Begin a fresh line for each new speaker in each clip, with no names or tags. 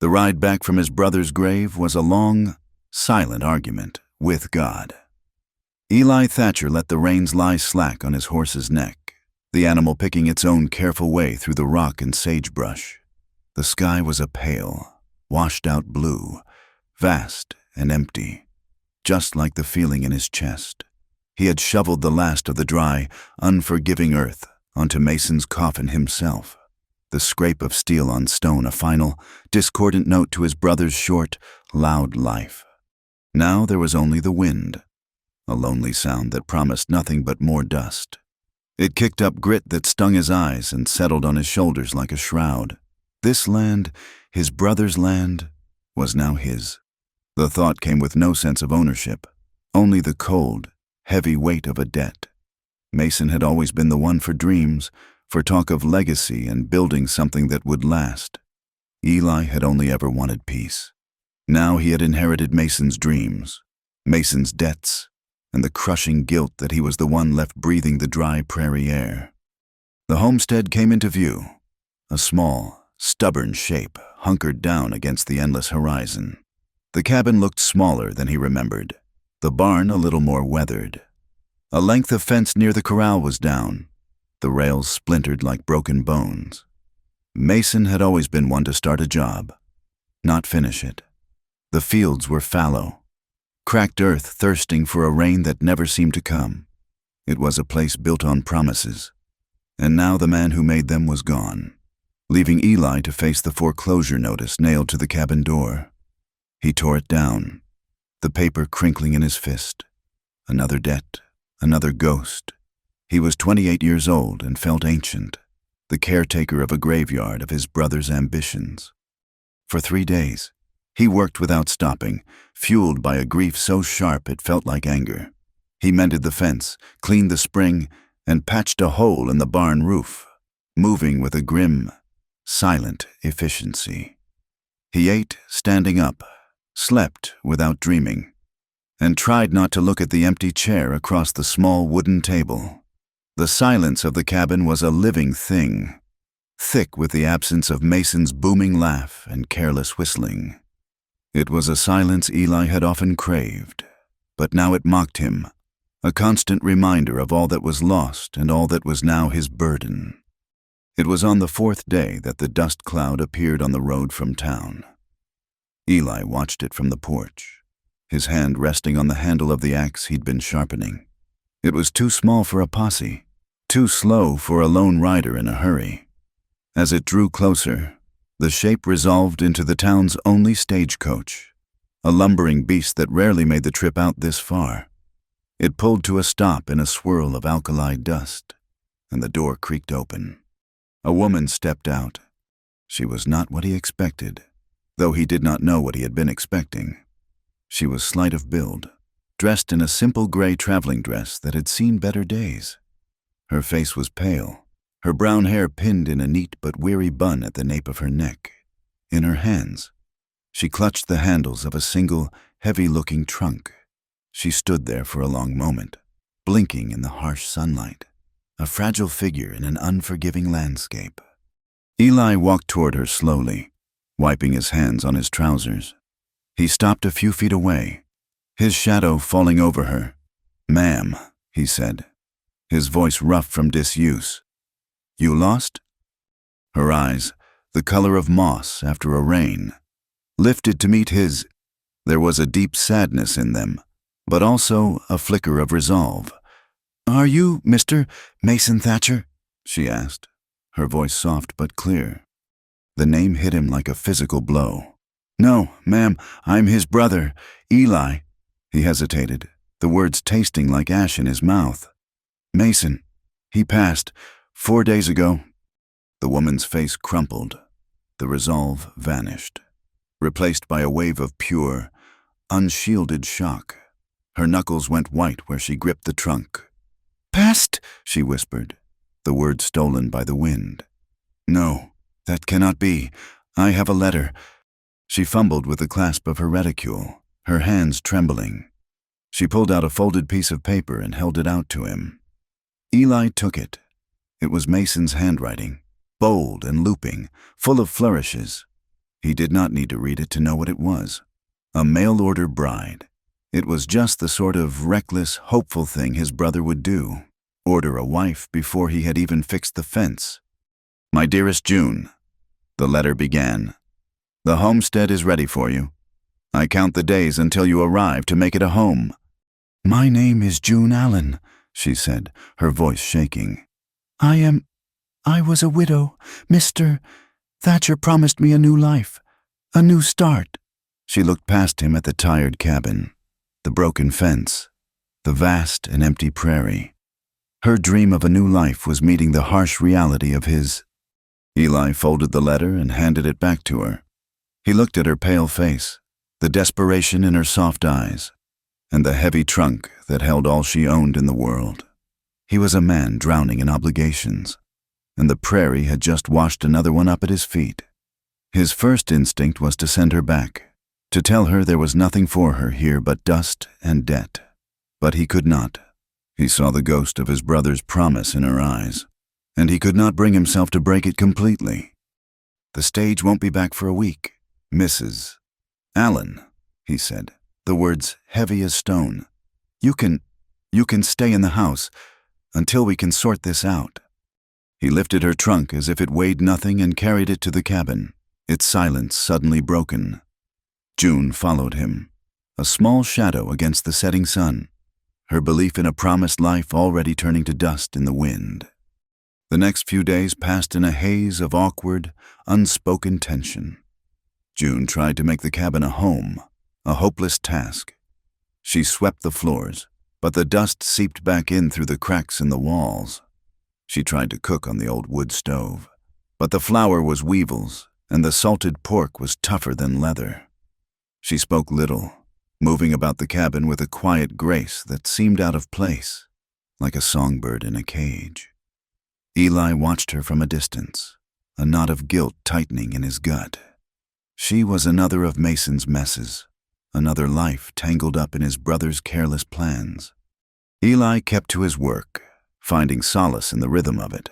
The ride back from his brother's grave was a long, silent argument with God. Eli Thatcher let the reins lie slack on his horse's neck, the animal picking its own careful way through the rock and sagebrush. The sky was a pale, washed-out blue, vast and empty, just like the feeling in his chest. He had shoveled the last of the dry, unforgiving earth onto Mason's coffin himself, the scrape of steel on stone a final, discordant note to his brother's short, loud life. Now there was only the wind, a lonely sound that promised nothing but more dust. It kicked up grit that stung his eyes and settled on his shoulders like a shroud. This land, his brother's land, was now his. The thought came with no sense of ownership, only the cold, heavy weight of a debt. Mason had always been the one for dreams, for talk of legacy and building something that would last. Eli had only ever wanted peace. Now he had inherited Mason's dreams, Mason's debts, and the crushing guilt that he was the one left breathing the dry prairie air. The homestead came into view, a small, stubborn shape hunkered down against the endless horizon. The cabin looked smaller than he remembered, the barn a little more weathered. A length of fence near the corral was down, the rails splintered like broken bones. Mason had always been one to start a job, not finish it. The fields were fallow, cracked earth thirsting for a rain that never seemed to come. It was a place built on promises, and now the man who made them was gone, leaving Eli to face the foreclosure notice nailed to the cabin door. He tore it down, the paper crinkling in his fist. Another debt, another ghost. He was 28 years old and felt ancient, the caretaker of a graveyard of his brother's ambitions. For 3 days, he worked without stopping, fueled by a grief so sharp it felt like anger. He mended the fence, cleaned the spring, and patched a hole in the barn roof, moving with a grim, silent efficiency. He ate standing up, slept without dreaming, and tried not to look at the empty chair across the small wooden table. The silence of the cabin was a living thing, thick with the absence of Mason's booming laugh and careless whistling. It was a silence Eli had often craved, but now it mocked him, a constant reminder of all that was lost and all that was now his burden. It was on the 4th day that the dust cloud appeared on the road from town. Eli watched it from the porch, his hand resting on the handle of the axe he'd been sharpening. It was too small for a posse, too slow for a lone rider in a hurry. As it drew closer, the shape resolved into the town's only stagecoach, a lumbering beast that rarely made the trip out this far. It pulled to a stop in a swirl of alkali dust, and the door creaked open. A woman stepped out. She was not what he expected, though he did not know what he had been expecting. She was slight of build, dressed in a simple gray traveling dress that had seen better days. Her face was pale, her brown hair pinned in a neat but weary bun at the nape of her neck. In her hands, she clutched the handles of a single, heavy-looking trunk. She stood there for a long moment, blinking in the harsh sunlight, a fragile figure in an unforgiving landscape. Eli walked toward her slowly, wiping his hands on his trousers. He stopped a few feet away, his shadow falling over her. "Ma'am," he said, his voice rough from disuse. "You lost?" Her eyes, the color of moss after a rain, lifted to meet his. There was a deep sadness in them, but also a flicker of resolve. "Are you Mr. Mason Thatcher?" she asked, her voice soft but clear. The name hit him like a physical blow. "No, ma'am, I'm his brother, Eli." He hesitated, the words tasting like ash in his mouth. "Mason. He passed 4 days ago." The woman's face crumpled. The resolve vanished, replaced by a wave of pure, unshielded shock. Her knuckles went white where she gripped the trunk. "Passed?" she whispered, the words stolen by the wind. "No, that cannot be. I have a letter." She fumbled with the clasp of her reticule, her hands trembling. She pulled out a folded piece of paper and held it out to him. Eli took it. It was Mason's handwriting, bold and looping, full of flourishes. He did not need to read it to know what it was. A mail-order bride. It was just the sort of reckless, hopeful thing his brother would do. Order a wife before he had even fixed the fence. My dearest June, the letter began. The homestead is ready for you. I count the days until you arrive to make it a home. My name is June Allen, she said, her voice shaking. I was a widow. Mr. Thatcher promised me a new life, a new start. She looked past him at the tired cabin, the broken fence, the vast and empty prairie. Her dream of a new life was meeting the harsh reality of his. Eli folded the letter and handed it back to her. He looked at her pale face, the desperation in her soft eyes, and the heavy trunk that held all she owned in the world. He was a man drowning in obligations, and the prairie had just washed another one up at his feet. His first instinct was to send her back, to tell her there was nothing for her here but dust and debt. But he could not. He saw the ghost of his brother's promise in her eyes, and he could not bring himself to break it completely. The stage won't be back for a week, Mrs. Allen, he said, the words heavy as stone. You can stay in the house until we can sort this out. He lifted her trunk as if it weighed nothing and carried it to the cabin, its silence suddenly broken. June followed him, a small shadow against the setting sun, her belief in a promised life already turning to dust in the wind. The next few days passed in a haze of awkward, unspoken tension. June tried to make the cabin a home, a hopeless task. She swept the floors, but the dust seeped back in through the cracks in the walls. She tried to cook on the old wood stove, but the flour was weevils, and the salted pork was tougher than leather. She spoke little, moving about the cabin with a quiet grace that seemed out of place, like a songbird in a cage. Eli watched her from a distance, a knot of guilt tightening in his gut. She was another of Mason's messes, another life tangled up in his brother's careless plans. Eli kept to his work, finding solace in the rhythm of it.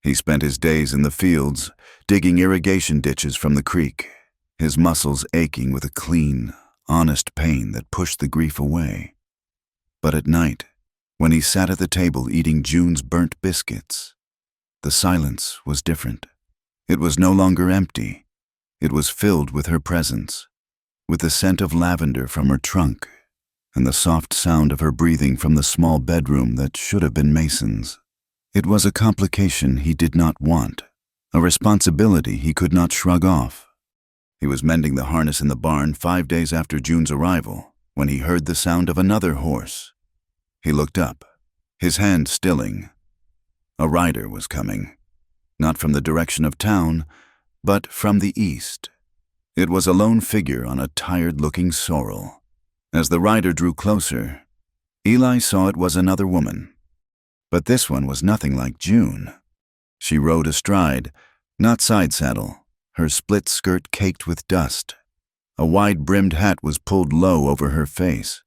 He spent his days in the fields, digging irrigation ditches from the creek, his muscles aching with a clean, honest pain that pushed the grief away. But at night, when he sat at the table eating June's burnt biscuits, the silence was different. It was no longer empty. It was filled with her presence, with the scent of lavender from her trunk, and the soft sound of her breathing from the small bedroom that should have been Mason's. It was a complication he did not want, a responsibility he could not shrug off. He was mending the harness in the barn 5 days after June's arrival, when he heard the sound of another horse. He looked up, his hand stilling. A rider was coming, not from the direction of town, but from the east. It was a lone figure on a tired-looking sorrel. As the rider drew closer, Eli saw it was another woman. But this one was nothing like June. She rode astride, not side saddle, her split skirt caked with dust. A wide-brimmed hat was pulled low over her face,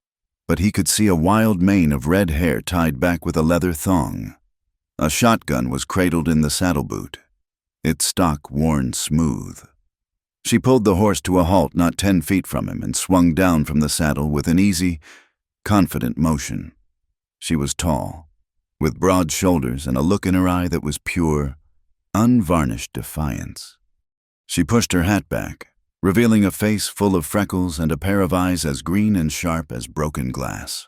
but he could see a wild mane of red hair tied back with a leather thong. A shotgun was cradled in the saddle boot, its stock worn smooth. She pulled the horse to a halt not 10 feet from him and swung down from the saddle with an easy, confident motion. She was tall, with broad shoulders and a look in her eye that was pure, unvarnished defiance. She pushed her hat back, revealing a face full of freckles and a pair of eyes as green and sharp as broken glass.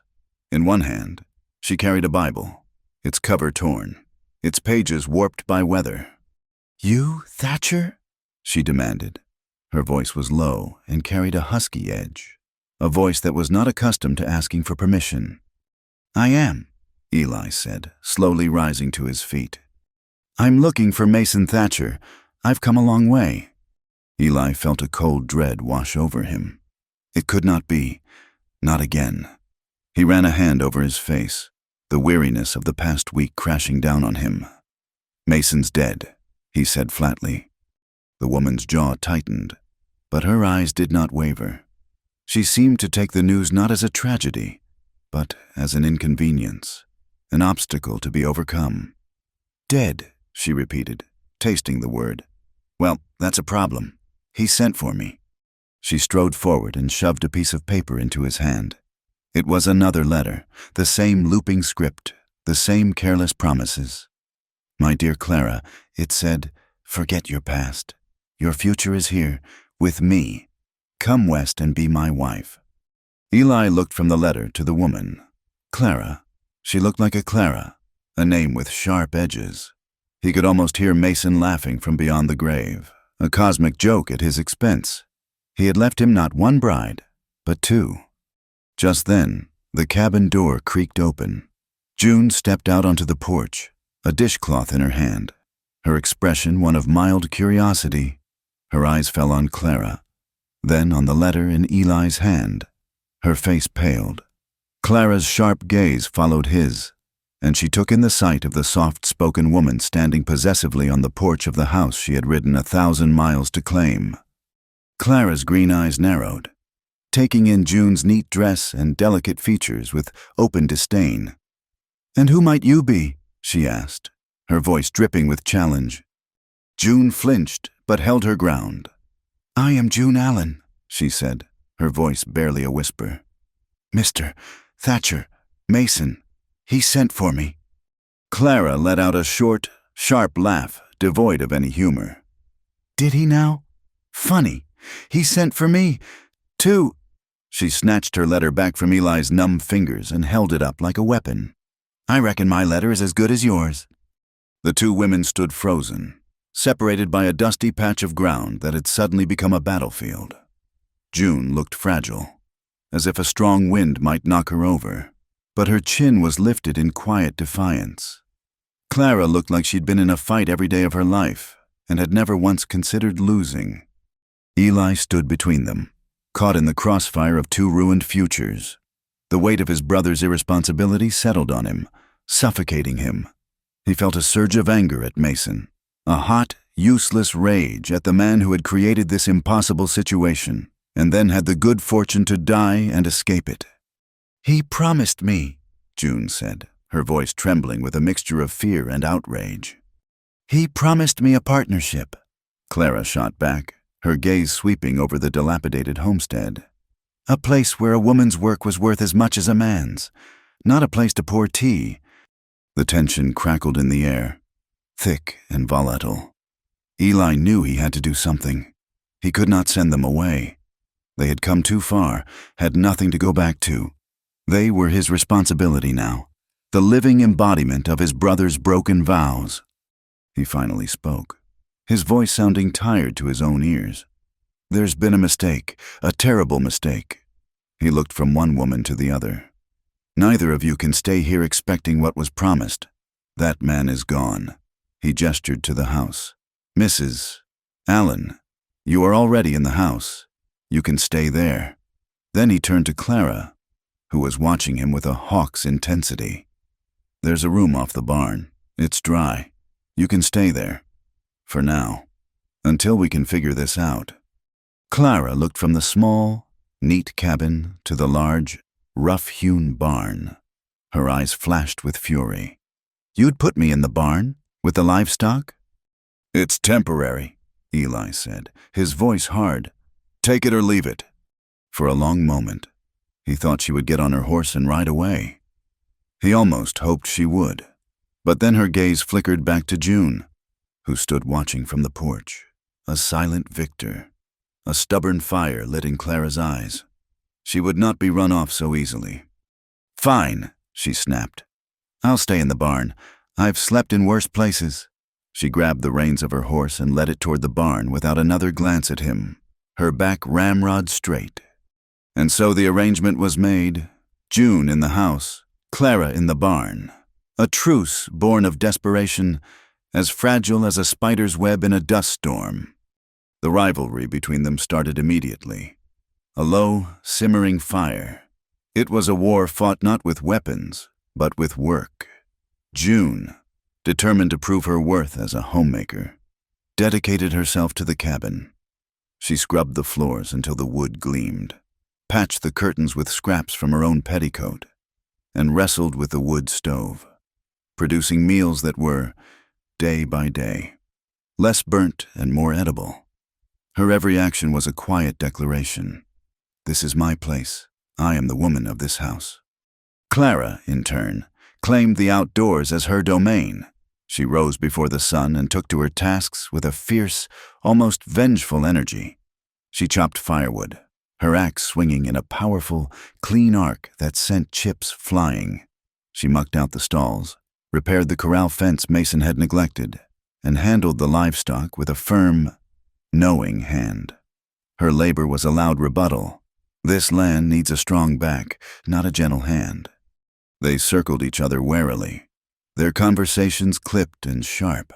In one hand, she carried a Bible, its cover torn, its pages warped by weather. "You, Thatcher?" she demanded. Her voice was low and carried a husky edge, a voice that was not accustomed to asking for permission. "I am," Eli said, slowly rising to his feet. "I'm looking for Mason Thatcher. I've come a long way." Eli felt a cold dread wash over him. It could not be. Not again. He ran a hand over his face, the weariness of the past week crashing down on him. "Mason's dead," he said flatly. The woman's jaw tightened, but her eyes did not waver. She seemed to take the news not as a tragedy, but as an inconvenience, an obstacle to be overcome. "Dead," she repeated, tasting the word. "Well, that's a problem." He sent for me." She strode forward and shoved a piece of paper into his hand. It was another letter, the same looping script, the same careless promises. "My dear Clara," it said, "forget your past. Your future is here, with me. Come west and be my wife." Eli looked from the letter to the woman. Clara. She looked like a Clara, a name with sharp edges. He could almost hear Mason laughing from beyond the grave, a cosmic joke at his expense. He had left him not one bride, but two. Just then, the cabin door creaked open. June stepped out onto the porch, a dishcloth in her hand, her expression one of mild curiosity. Her eyes fell on Clara, then on the letter in Eli's hand. Her face paled. Clara's sharp gaze followed his, and she took in the sight of the soft-spoken woman standing possessively on the porch of the house she had ridden 1,000 miles to claim. Clara's green eyes narrowed, taking in June's neat dress and delicate features with open disdain. "And who might you be?" she asked, her voice dripping with challenge. June flinched, but held her ground. "I am June Allen," she said, her voice barely a whisper. "Mr. Thatcher, Mason, he sent for me." Clara let out a short, sharp laugh, devoid of any humor. "Did he now? Funny. He sent for me, too." She snatched her letter back from Eli's numb fingers and held it up like a weapon. "I reckon my letter is as good as yours." The two women stood frozen, separated by a dusty patch of ground that had suddenly become a battlefield. June looked fragile, as if a strong wind might knock her over, but her chin was lifted in quiet defiance. Clara looked like she'd been in a fight every day of her life and had never once considered losing. Eli stood between them, caught in the crossfire of two ruined futures. The weight of his brother's irresponsibility settled on him, suffocating him. He felt a surge of anger at Mason, a hot, useless rage at the man who had created this impossible situation, and then had the good fortune to die and escape it. "He promised me," June said, her voice trembling with a mixture of fear and outrage. "He promised me a partnership," Clara shot back, her gaze sweeping over the dilapidated homestead. "A place where a woman's work was worth as much as a man's, not a place to pour tea." The tension crackled in the air, thick and volatile. Eli knew he had to do something. He could not send them away. They had come too far, had nothing to go back to. They were his responsibility now, the living embodiment of his brother's broken vows. He finally spoke, his voice sounding tired to his own ears. "There's been a mistake, a terrible mistake." He looked from one woman to the other. "Neither of you can stay here expecting what was promised. That man is gone." He gestured to the house. "Mrs. Allen, you are already in the house. You can stay there." Then he turned to Clara, who was watching him with a hawk's intensity. "There's a room off the barn. It's dry. You can stay there. For now. Until we can figure this out." Clara looked from the small, neat cabin to the large, rough-hewn barn. Her eyes flashed with fury. "You'd put me in the barn? With the livestock?" "It's temporary," Eli said, his voice hard. "Take it or leave it." For a long moment, he thought she would get on her horse and ride away. He almost hoped she would. But then her gaze flickered back to June, who stood watching from the porch, a silent victor. A stubborn fire lit in Clara's eyes. She would not be run off so easily. "Fine," she snapped. "I'll stay in the barn. I've slept in worse places." She grabbed the reins of her horse and led it toward the barn without another glance at him, her back ramrod straight. And so the arrangement was made. June in the house, Clara in the barn. A truce born of desperation, as fragile as a spider's web in a dust storm. The rivalry between them started immediately. A low, simmering fire. It was a war fought not with weapons, but with work. June, determined to prove her worth as a homemaker, dedicated herself to the cabin. She scrubbed the floors until the wood gleamed, patched the curtains with scraps from her own petticoat, and wrestled with the wood stove, producing meals that were, day by day, less burnt and more edible. Her every action was a quiet declaration. This is my place. I am the woman of this house. Clara, in turn, claimed the outdoors as her domain. She rose before the sun and took to her tasks with a fierce, almost vengeful energy. She chopped firewood, her axe swinging in a powerful, clean arc that sent chips flying. She mucked out the stalls, repaired the corral fence Mason had neglected, and handled the livestock with a firm, knowing hand. Her labor was a loud rebuttal. This land needs a strong back, not a gentle hand. They circled each other warily, their conversations clipped and sharp.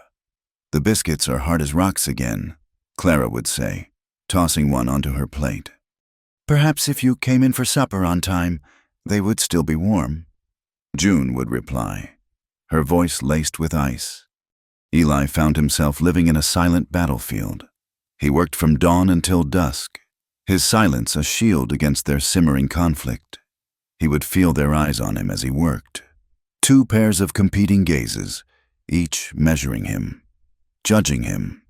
The biscuits are hard as rocks again, Clara would say, tossing one onto her plate. Perhaps if you came in for supper on time, they would still be warm, June would reply, her voice laced with ice. Eli found himself living in a silent battlefield. He worked from dawn until dusk, his silence a shield against their simmering conflict. He would feel their eyes on him as he worked. Two pairs of competing gazes, each measuring him, judging him.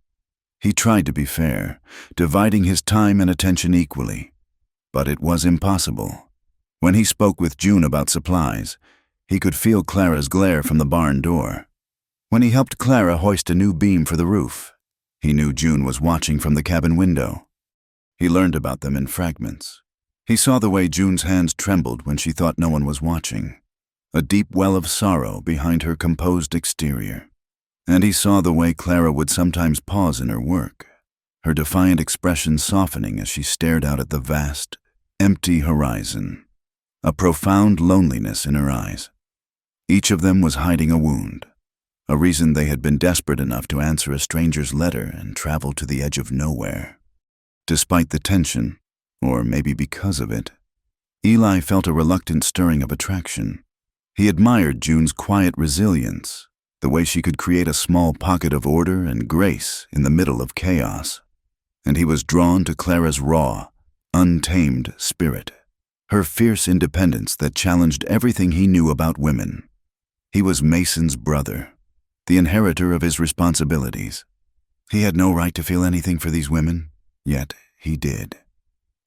He tried to be fair, dividing his time and attention equally. But it was impossible. When he spoke with June about supplies, he could feel Clara's glare from the barn door. When he helped Clara hoist a new beam for the roof, he knew June was watching from the cabin window. He learned about them in fragments. He saw the way June's hands trembled when she thought no one was watching, a deep well of sorrow behind her composed exterior. And he saw the way Clara would sometimes pause in her work, her defiant expression softening as she stared out at the vast, empty horizon, a profound loneliness in her eyes. Each of them was hiding a wound, a reason they had been desperate enough to answer a stranger's letter and travel to the edge of nowhere. Despite the tension, or maybe because of it, Eli felt a reluctant stirring of attraction. He admired June's quiet resilience, the way she could create a small pocket of order and grace in the middle of chaos. And he was drawn to Clara's raw, untamed spirit, her fierce independence that challenged everything he knew about women. He was Mason's brother, the inheritor of his responsibilities. He had no right to feel anything for these women, yet he did.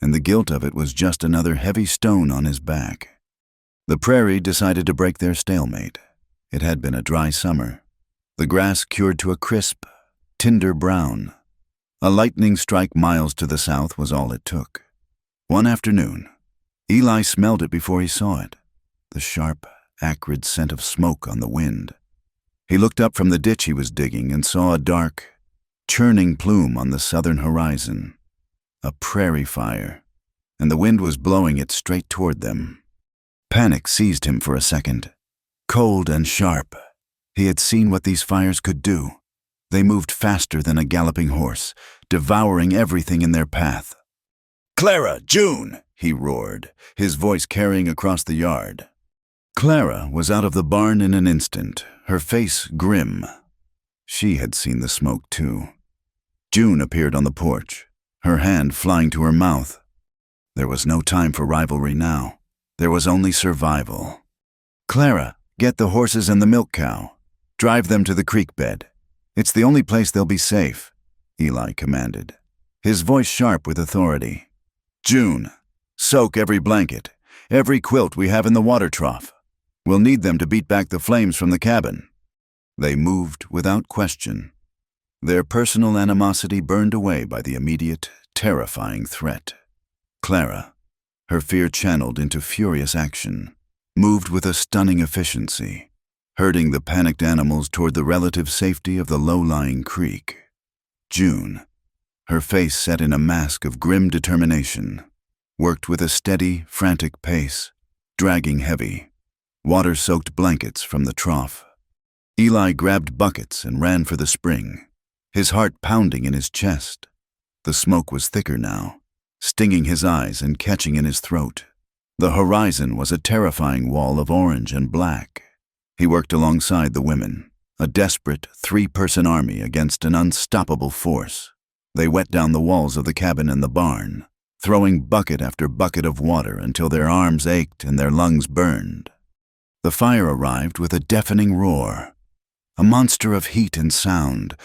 And the guilt of it was just another heavy stone on his back. The prairie decided to break their stalemate. It had been a dry summer. The grass cured to a crisp, tinder brown. A lightning strike miles to the south was all it took. One afternoon, Eli smelled it before he saw it, the sharp, acrid scent of smoke on the wind. He looked up from the ditch he was digging and saw a dark, churning plume on the southern horizon. A prairie fire, and the wind was blowing it straight toward them. Panic seized him for a second. Cold and sharp, he had seen what these fires could do. They moved faster than a galloping horse, devouring everything in their path. "Clara, June!" he roared, his voice carrying across the yard. Clara was out of the barn in an instant, her face grim. She had seen the smoke too. June appeared on the porch, her hand flying to her mouth. There was no time for rivalry now. There was only survival. "Clara, get the horses and the milk cow. Drive them to the creek bed. It's the only place they'll be safe," Eli commanded, his voice sharp with authority. "June, soak every blanket, every quilt we have in the water trough. We'll need them to beat back the flames from the cabin." They moved without question. Their personal animosity burned away by the immediate, terrifying threat. Clara, her fear channeled into furious action, moved with a stunning efficiency, herding the panicked animals toward the relative safety of the low-lying creek. June, her face set in a mask of grim determination, worked with a steady, frantic pace, dragging heavy, water-soaked blankets from the trough. Eli grabbed buckets and ran for the spring, his heart pounding in his chest. The smoke was thicker now, stinging his eyes and catching in his throat. The horizon was a terrifying wall of orange and black. He worked alongside the women, a desperate three-person army against an unstoppable force. They wet down the walls of the cabin and the barn, throwing bucket after bucket of water until their arms ached and their lungs burned. The fire arrived with a deafening roar. A monster of heat and sound,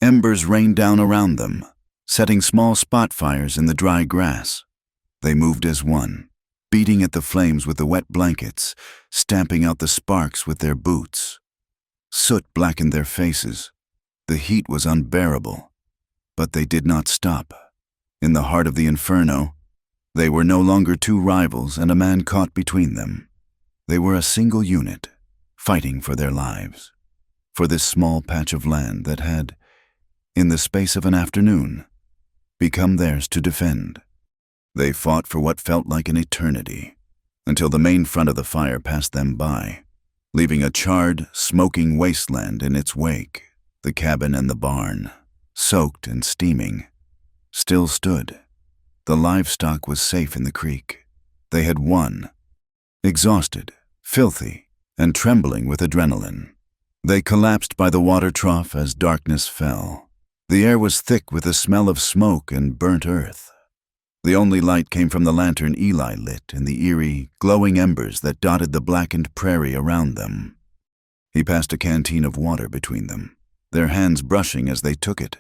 embers rained down around them, setting small spot fires in the dry grass. They moved as one, beating at the flames with the wet blankets, stamping out the sparks with their boots. Soot blackened their faces. The heat was unbearable, but they did not stop. In the heart of the inferno, they were no longer two rivals and a man caught between them. They were a single unit, fighting for their lives, for this small patch of land that had, in the space of an afternoon, become theirs to defend. They fought for what felt like an eternity, until the main front of the fire passed them by, leaving a charred, smoking wasteland in its wake. The cabin and the barn, soaked and steaming, still stood. The livestock was safe in the creek. They had won. Exhausted, filthy, and trembling with adrenaline, they collapsed by the water trough as darkness fell. The air was thick with the smell of smoke and burnt earth. The only light came from the lantern Eli lit in the eerie, glowing embers that dotted the blackened prairie around them. He passed a canteen of water between them, their hands brushing as they took it.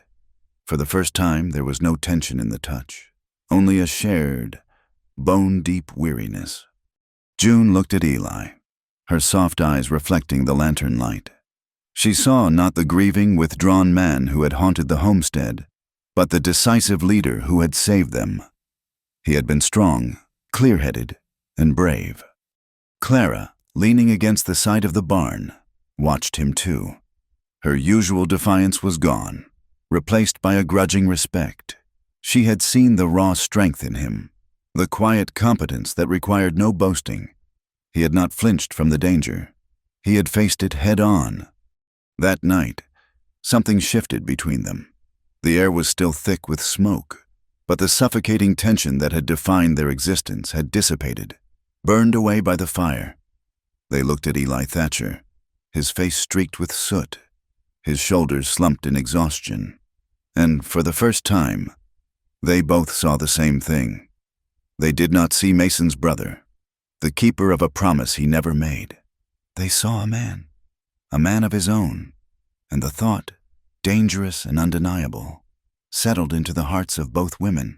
For the first time, there was no tension in the touch, only a shared, bone-deep weariness. June looked at Eli, her soft eyes reflecting the lantern light. She saw not the grieving, withdrawn man who had haunted the homestead, but the decisive leader who had saved them. He had been strong, clear-headed, and brave. Clara, leaning against the side of the barn, watched him too. Her usual defiance was gone, replaced by a grudging respect. She had seen the raw strength in him, the quiet competence that required no boasting. He had not flinched from the danger. He had faced it head-on. That night, something shifted between them. The air was still thick with smoke, but the suffocating tension that had defined their existence had dissipated, burned away by the fire. They looked at Eli Thatcher, his face streaked with soot, his shoulders slumped in exhaustion, and for the first time, they both saw the same thing. They did not see Mason's brother, the keeper of a promise he never made. They saw a man of his own, and the thought, dangerous and undeniable, settled into the hearts of both women.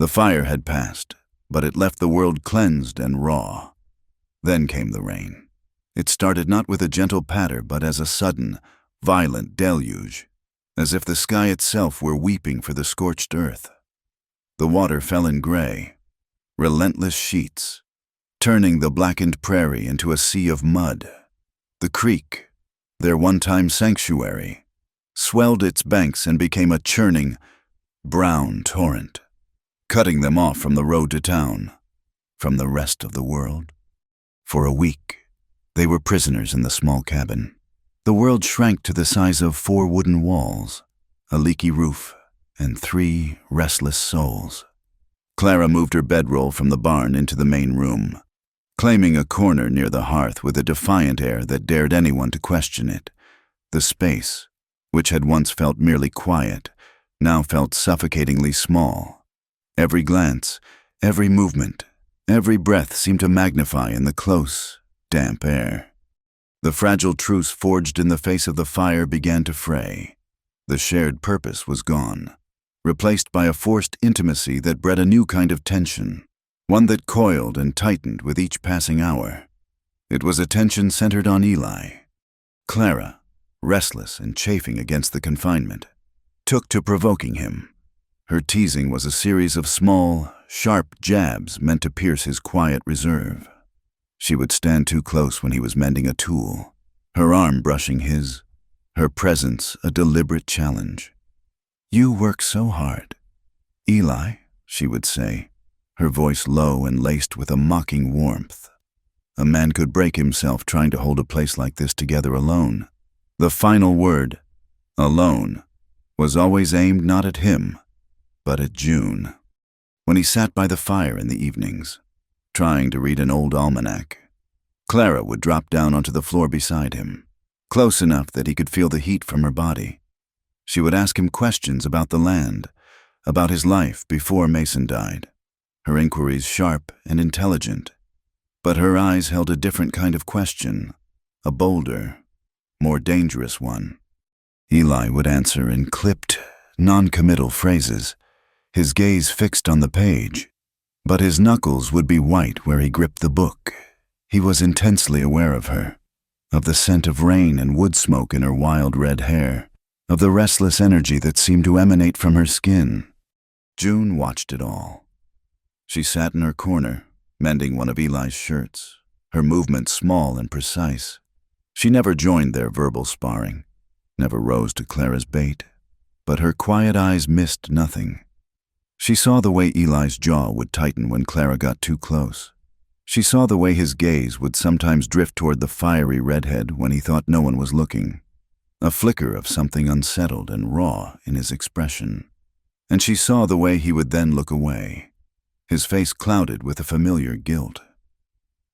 The fire had passed, but it left the world cleansed and raw. Then came the rain. It started not with a gentle patter, but as a sudden, violent deluge, as if the sky itself were weeping for the scorched earth. The water fell in gray, relentless sheets, turning the blackened prairie into a sea of mud. The creek, their one-time sanctuary, swelled its banks and became a churning, brown torrent, cutting them off from the road to town, from the rest of the world. For a week, they were prisoners in the small cabin. The world shrank to the size of 4 wooden walls, a leaky roof, and 3 restless souls. Clara moved her bedroll from the barn into the main room, claiming a corner near the hearth with a defiant air that dared anyone to question it. The space, which had once felt merely quiet, now felt suffocatingly small. Every glance, every movement, every breath seemed to magnify in the close, damp air. The fragile truce forged in the face of the fire began to fray. The shared purpose was gone, replaced by a forced intimacy that bred a new kind of tension, one that coiled and tightened with each passing hour. It was a tension centered on Eli. Clara, restless and chafing against the confinement, took to provoking him. Her teasing was a series of small, sharp jabs meant to pierce his quiet reserve. She would stand too close when he was mending a tool, her arm brushing his, her presence a deliberate challenge. "You work so hard, Eli," she would say, her voice low and laced with a mocking warmth. A man could break himself trying to hold a place like this together alone. The final word, alone, was always aimed not at him, but at June. When he sat by the fire in the evenings, trying to read an old almanac, Clara would drop down onto the floor beside him, close enough that he could feel the heat from her body. She would ask him questions about the land, about his life before Mason died, her inquiries sharp and intelligent. But her eyes held a different kind of question, a bolder, more dangerous one. Eli would answer in clipped, non-committal phrases, his gaze fixed on the page, but his knuckles would be white where he gripped the book. He was intensely aware of her, of the scent of rain and wood smoke in her wild red hair, of the restless energy that seemed to emanate from her skin. June watched it all. She sat in her corner, mending one of Eli's shirts, her movements small and precise. She never joined their verbal sparring, never rose to Clara's bait, but her quiet eyes missed nothing. She saw the way Eli's jaw would tighten when Clara got too close. She saw the way his gaze would sometimes drift toward the fiery redhead when he thought no one was looking, a flicker of something unsettled and raw in his expression. And she saw the way he would then look away, his face clouded with a familiar guilt.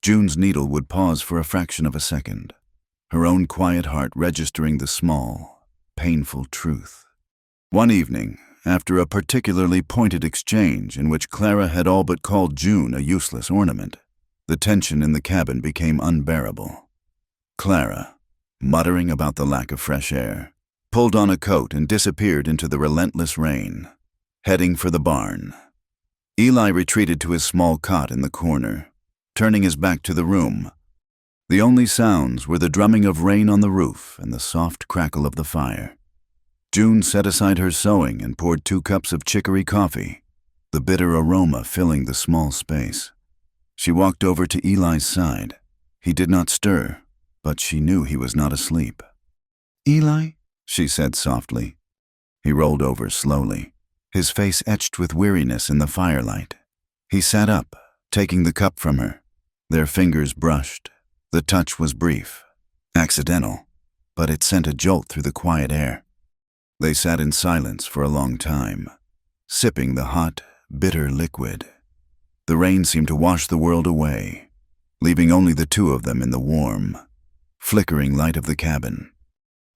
June's needle would pause for a fraction of a second, her own quiet heart registering the small, painful truth. One evening, after a particularly pointed exchange in which Clara had all but called June a useless ornament, the tension in the cabin became unbearable. Clara, muttering about the lack of fresh air, pulled on a coat and disappeared into the relentless rain, heading for the barn. Eli retreated to his small cot in the corner, turning his back to the room. The only sounds were the drumming of rain on the roof and the soft crackle of the fire. June set aside her sewing and poured 2 cups of chicory coffee, the bitter aroma filling the small space. She walked over to Eli's side. He did not stir, but she knew he was not asleep. "Eli?" she said softly. He rolled over slowly, his face etched with weariness in the firelight. He sat up, taking the cup from her. Their fingers brushed. The touch was brief, accidental, but it sent a jolt through the quiet air. They sat in silence for a long time, sipping the hot, bitter liquid. The rain seemed to wash the world away, leaving only the 2 of them in the warm, flickering light of the cabin.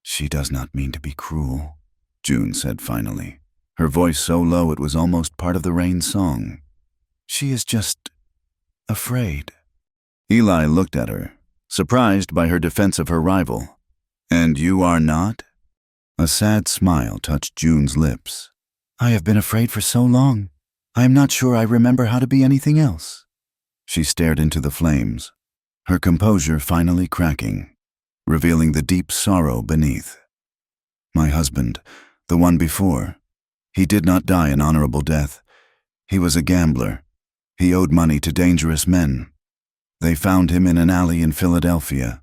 "She does not mean to be cruel," June said finally, her voice so low it was almost part of the rain song. "She is just afraid." Eli looked at her, surprised by her defense of her rival. "And you are not?" A sad smile touched June's lips. "I have been afraid for so long. I am not sure I remember how to be anything else." She stared into the flames, her composure finally cracking, revealing the deep sorrow beneath. "My husband, the one before, he did not die an honorable death. He was a gambler. He owed money to dangerous men. They found him in an alley in Philadelphia.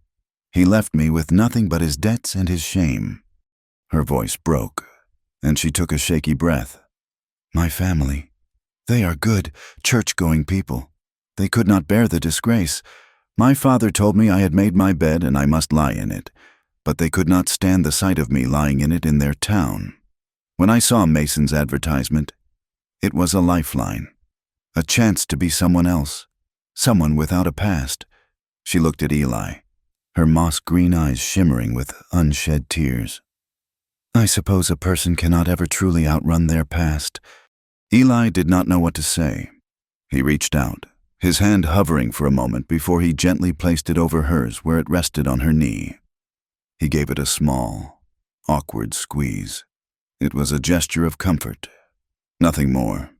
He left me with nothing but his debts and his shame." Her voice broke, and she took a shaky breath. "My family, they are good, church-going people. They could not bear the disgrace. My father told me I had made my bed and I must lie in it, but they could not stand the sight of me lying in it in their town. When I saw Mason's advertisement, it was a lifeline, a chance to be someone else, someone without a past." She looked at Eli, her moss-green eyes shimmering with unshed tears. "I suppose a person cannot ever truly outrun their past." Eli did not know what to say. He reached out, his hand hovering for a moment before he gently placed it over hers where it rested on her knee. He gave it a small, awkward squeeze. It was a gesture of comfort, nothing more,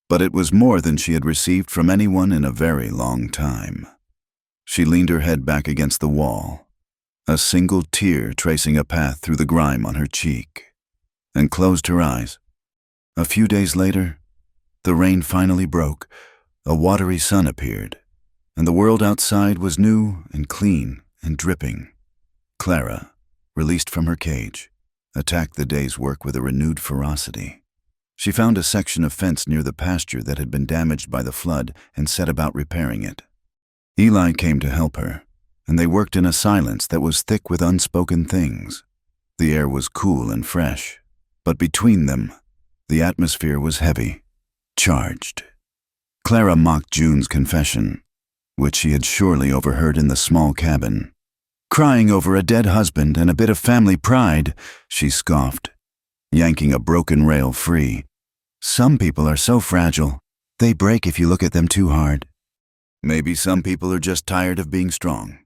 but it was more than she had received from anyone in a very long time. She leaned her head back against the wall, a single tear tracing a path through the grime on her cheek, and closed her eyes. A few days later, the rain finally broke, a watery sun appeared, and the world outside was new and clean and dripping. Clara, released from her cage, attacked the day's work with a renewed ferocity. She found a section of fence near the pasture that had been damaged by the flood and set about repairing it. Eli came to help her, and they worked in a silence that was thick with unspoken things. The air was cool and fresh, but between them, the atmosphere was heavy, charged. Clara mocked June's confession, which she had surely overheard in the small cabin. "Crying over a dead husband and a bit of family pride," she scoffed, yanking a broken rail free. "Some people are so fragile, they break if you look at them too hard." "Maybe some people are just tired of being strong,"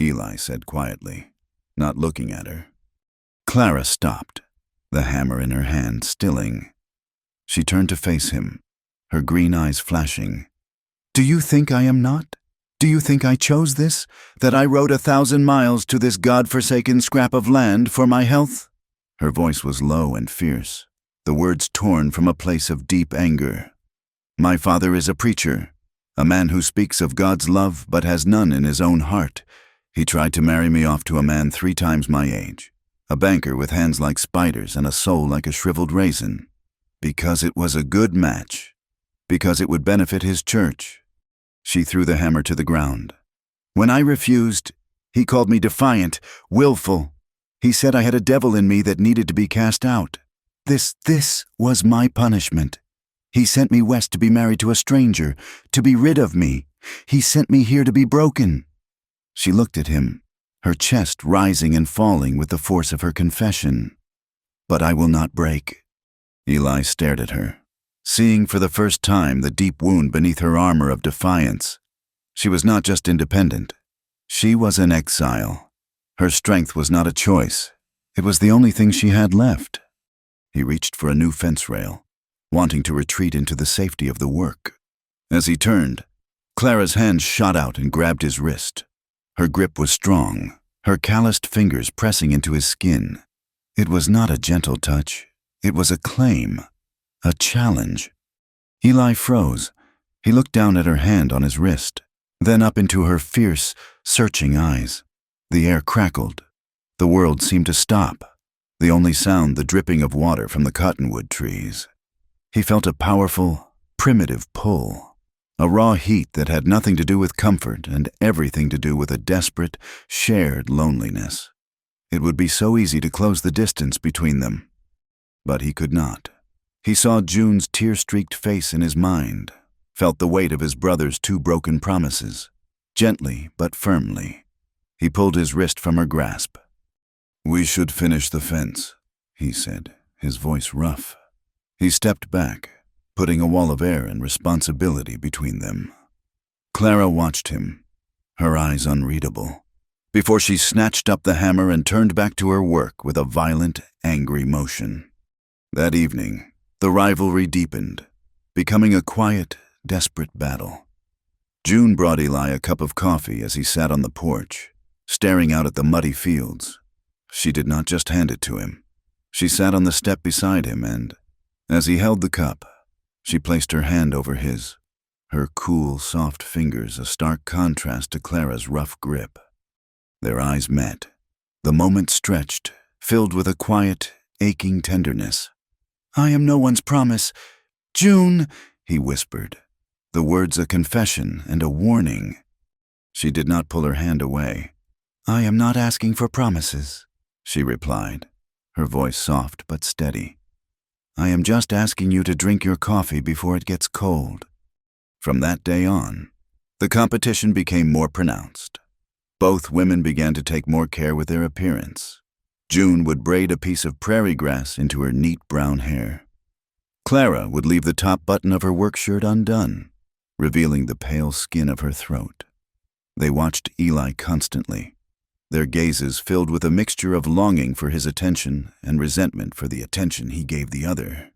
Eli said quietly, not looking at her. Clara stopped, the hammer in her hand stilling. She turned to face him, her green eyes flashing. "Do you think I am not? Do you think I chose this? That I rode 1,000 miles to this God-forsaken scrap of land for my health?" Her voice was low and fierce, the words torn from a place of deep anger. "My father is a preacher, a man who speaks of God's love but has none in his own heart. He tried to marry me off to a man 3 times my age, a banker with hands like spiders and a soul like a shriveled raisin, because it was a good match, because it would benefit his church." She threw the hammer to the ground. "When I refused, he called me defiant, willful. He said I had a devil in me that needed to be cast out. This was my punishment. He sent me west to be married to a stranger, to be rid of me. He sent me here to be broken." She looked at him, her chest rising and falling with the force of her confession. "But I will not break." Eli stared at her, seeing for the first time the deep wound beneath her armor of defiance. She was not just independent. She was an exile. Her strength was not a choice. It was the only thing she had left. He reached for a new fence rail, wanting to retreat into the safety of the work. As he turned, Clara's hand shot out and grabbed his wrist. Her grip was strong, her calloused fingers pressing into his skin. It was not a gentle touch. It was a claim, a challenge. Eli froze. He looked down at her hand on his wrist, then up into her fierce, searching eyes. The air crackled. The world seemed to stop, the only sound the dripping of water from the cottonwood trees. He felt a powerful, primitive pull, a raw heat that had nothing to do with comfort and everything to do with a desperate, shared loneliness. It would be so easy to close the distance between them. But he could not. He saw June's tear-streaked face in his mind, felt the weight of his brother's 2 broken promises, gently but firmly. He pulled his wrist from her grasp. "We should finish the fence," he said, his voice rough. He stepped back, putting a wall of air and responsibility between them. Clara watched him, her eyes unreadable, before she snatched up the hammer and turned back to her work with a violent, angry motion. That evening, the rivalry deepened, becoming a quiet, desperate battle. June brought Eli a cup of coffee as he sat on the porch, staring out at the muddy fields. She did not just hand it to him. She sat on the step beside him and, as he held the cup, she placed her hand over his, her cool, soft fingers a stark contrast to Clara's rough grip. Their eyes met. The moment stretched, filled with a quiet, aching tenderness. "I am no one's promise. June," he whispered, the words a confession and a warning. She did not pull her hand away. "I am not asking for promises," she replied, her voice soft but steady. "I am just asking you to drink your coffee before it gets cold." From that day on, the competition became more pronounced. Both women began to take more care with their appearance. June would braid a piece of prairie grass into her neat brown hair. Clara would leave the top button of her work shirt undone, revealing the pale skin of her throat. They watched Eli constantly, their gazes filled with a mixture of longing for his attention and resentment for the attention he gave the other.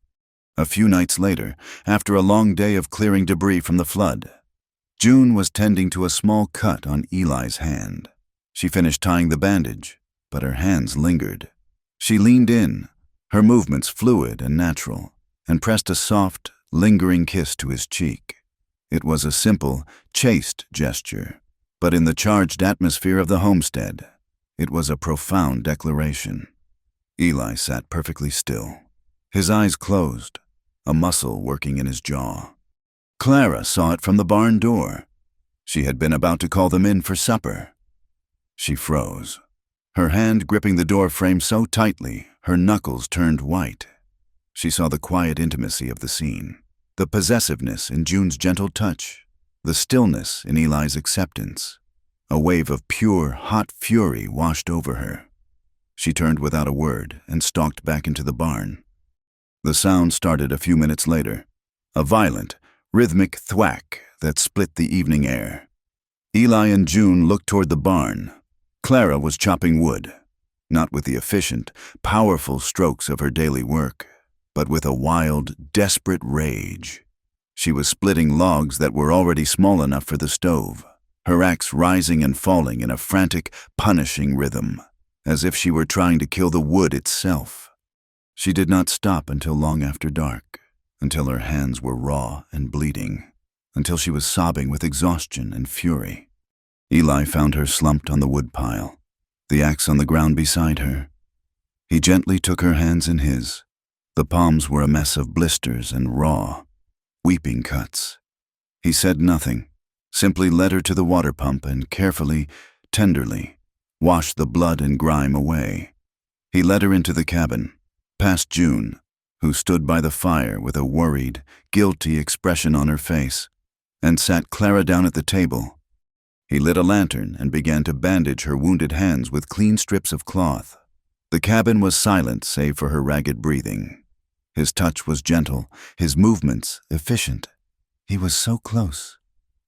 A few nights later, after a long day of clearing debris from the flood, June was tending to a small cut on Eli's hand. She finished tying the bandage, but her hands lingered. She leaned in, her movements fluid and natural, and pressed a soft, lingering kiss to his cheek. It was a simple, chaste gesture, but in the charged atmosphere of the homestead, it was a profound declaration. Eli sat perfectly still, his eyes closed, a muscle working in his jaw. Clara saw it from the barn door. She had been about to call them in for supper. She froze, her hand gripping the door frame so tightly her knuckles turned white. She saw the quiet intimacy of the scene, the possessiveness in June's gentle touch, the stillness in Eli's acceptance. A wave of pure, hot fury washed over her. She turned without a word and stalked back into the barn. The sound started a few minutes later, a violent, rhythmic thwack that split the evening air. Eli and June looked toward the barn. Clara was chopping wood. not with the efficient, powerful strokes of her daily work, but with a wild, desperate rage. She was splitting logs that were already small enough for the stove, her axe rising and falling in a frantic, punishing rhythm, as if she were trying to kill the wood itself. She did not stop until long after dark, until her hands were raw and bleeding, until she was sobbing with exhaustion and fury. Eli found her slumped on the woodpile, the axe on the ground beside her. He gently took her hands in his. The palms were a mess of blisters and raw, weeping cuts. He said nothing, simply led her to the water pump and carefully, tenderly, washed the blood and grime away. He led her into the cabin, past June, who stood by the fire with a worried, guilty expression on her face, and sat Clara down at the table. He lit a lantern and began to bandage her wounded hands with clean strips of cloth. The cabin was silent save for her ragged breathing. His touch was gentle, his movements efficient. He was so close.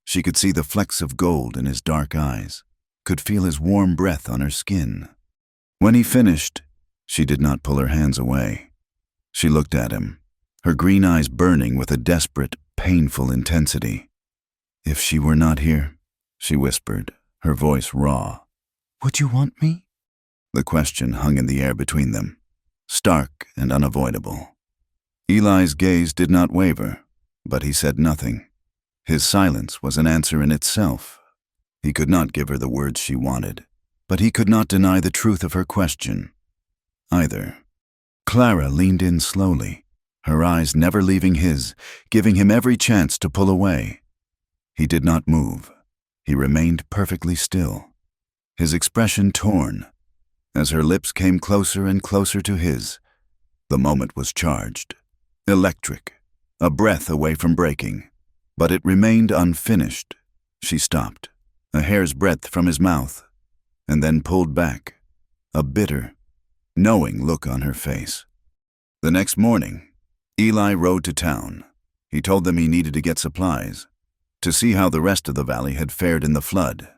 She could see the flecks of gold in his dark eyes, could feel his warm breath on her skin. When he finished, she did not pull her hands away. She looked at him, her green eyes burning with a desperate, painful intensity. "If she were not here," she whispered, her voice raw, "would you want me?" The question hung in the air between them, stark and unavoidable. Eli's gaze did not waver, but he said nothing. His silence was an answer in itself. He could not give her the words she wanted, but he could not deny the truth of her question, either. Clara leaned in slowly, her eyes never leaving his, giving him every chance to pull away. He did not move. He remained perfectly still, his expression torn. As her lips came closer and closer to his, the moment was charged, electric, a breath away from breaking. But it remained unfinished. She stopped, a hair's breadth from his mouth, and then pulled back, a bitter, knowing look on her face. The next morning, Eli rode to town. He told them he needed to get supplies, to see how the rest of the valley had fared in the flood.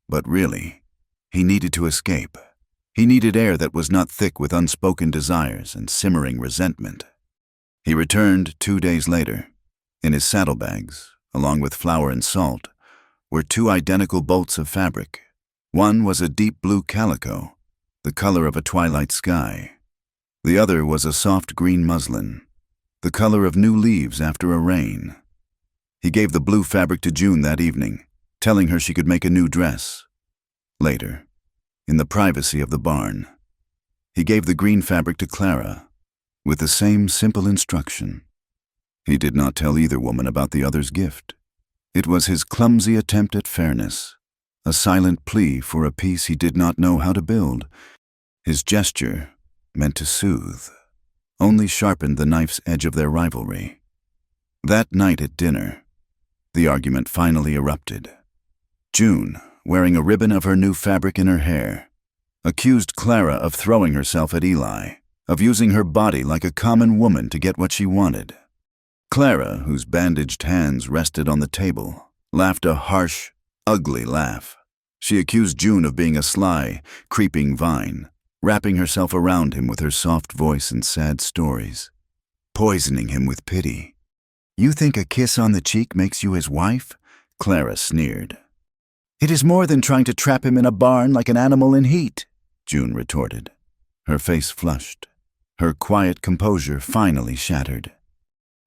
But really, he needed to escape. He needed air that was not thick with unspoken desires and simmering resentment. He returned 2 days later. In his saddlebags, along with flour and salt, were 2 identical bolts of fabric. One was a deep blue calico, the color of a twilight sky. The other was a soft green muslin, the color of new leaves after a rain. He gave the blue fabric to June that evening, telling her she could make a new dress. Later, in the privacy of the barn, he gave the green fabric to Clara, with the same simple instruction. He did not tell either woman about the other's gift. It was his clumsy attempt at fairness, a silent plea for a peace he did not know how to build. His gesture, meant to soothe, only sharpened the knife's edge of their rivalry. That night at dinner, the argument finally erupted. June, wearing a ribbon of her new fabric in her hair, accused Clara of throwing herself at Eli, of using her body like a common woman to get what she wanted. Clara, whose bandaged hands rested on the table, laughed a harsh, ugly laugh. She accused June of being a sly, creeping vine, wrapping herself around him with her soft voice and sad stories, poisoning him with pity. "You think a kiss on the cheek makes you his wife?" Clara sneered. "It is more than trying to trap him in a barn like an animal in heat," June retorted. Her face flushed, her quiet composure finally shattered.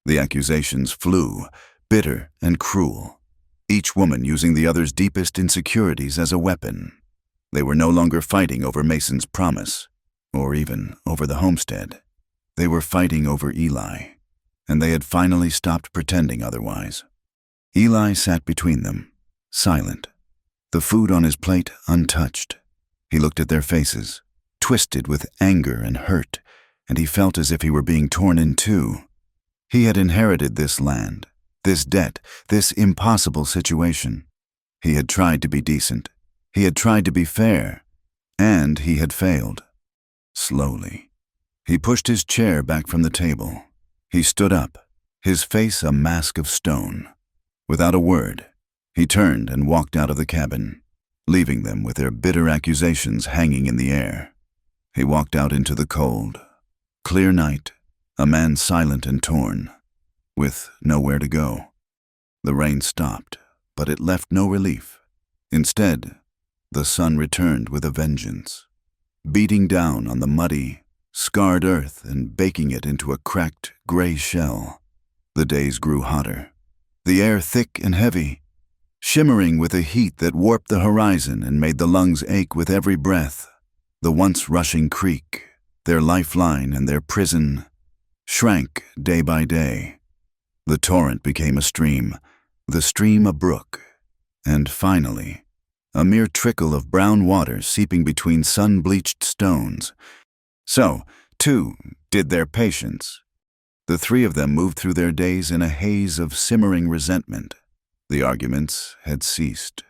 The accusations flew, bitter and cruel, each woman using the other's deepest insecurities as a weapon. They were no longer fighting over Mason's promise, or even over the homestead. They were fighting over Eli, and they had finally stopped pretending otherwise. Eli sat between them, silent, the food on his plate untouched. He looked at their faces, twisted with anger and hurt, and he felt as if he were being torn in two. He had inherited this land, this debt, this impossible situation. He had tried to be decent. He had tried to be fair, and he had failed. Slowly, he pushed his chair back from the table. He stood up, his face a mask of stone. Without a word, he turned and walked out of the cabin, leaving them with their bitter accusations hanging in the air. He walked out into the cold. Clear night, a man silent and torn, with nowhere to go. The rain stopped, but it left no relief. Instead, the sun returned with a vengeance, beating down on the muddy, scarred earth and baking it into a cracked, gray shell. The days grew hotter, the air thick and heavy, shimmering with a heat that warped the horizon and made the lungs ache with every breath. The once rushing creek, their lifeline and their prison, shrank day by day. The torrent became a stream, the stream a brook, and finally, a mere trickle of brown water seeping between sun-bleached stones. So, too, did their patience. The three of them moved through their days in a haze of simmering resentment. The arguments had ceased,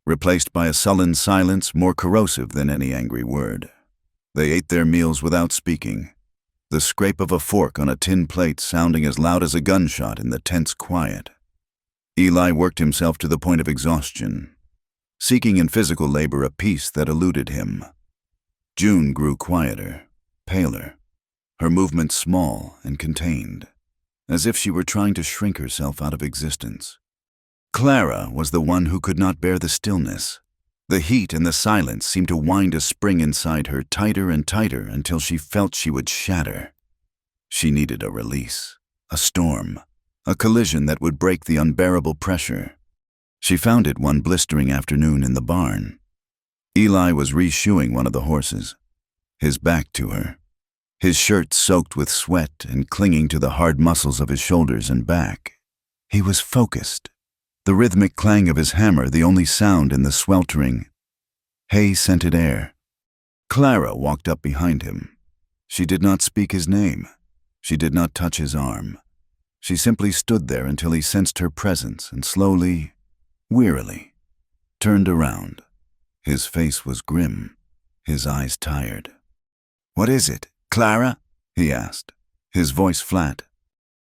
replaced by a sullen silence more corrosive than any angry word. They ate their meals without speaking, the scrape of a fork on a tin plate sounding as loud as a gunshot in the tense quiet. Eli worked himself to the point of exhaustion, seeking in physical labor a peace that eluded him. June grew quieter, paler, her movements small and contained, as if she were trying to shrink herself out of existence. Clara was the one who could not bear the stillness. The heat and the silence seemed to wind a spring inside her tighter and tighter until she felt she would shatter. She needed a release, a storm, a collision that would break the unbearable pressure. She found it one blistering afternoon in the barn. Eli was reshoeing one of the horses, his back to her, his shirt soaked with sweat and clinging to the hard muscles of his shoulders and back. He was focused, the rhythmic clang of his hammer the only sound in the sweltering, hay-scented air. Clara walked up behind him. She did not speak his name. She did not touch his arm. She simply stood there until he sensed her presence and slowly, wearily, turned around. His face was grim, his eyes tired. "What is it, Clara?" he asked, his voice flat.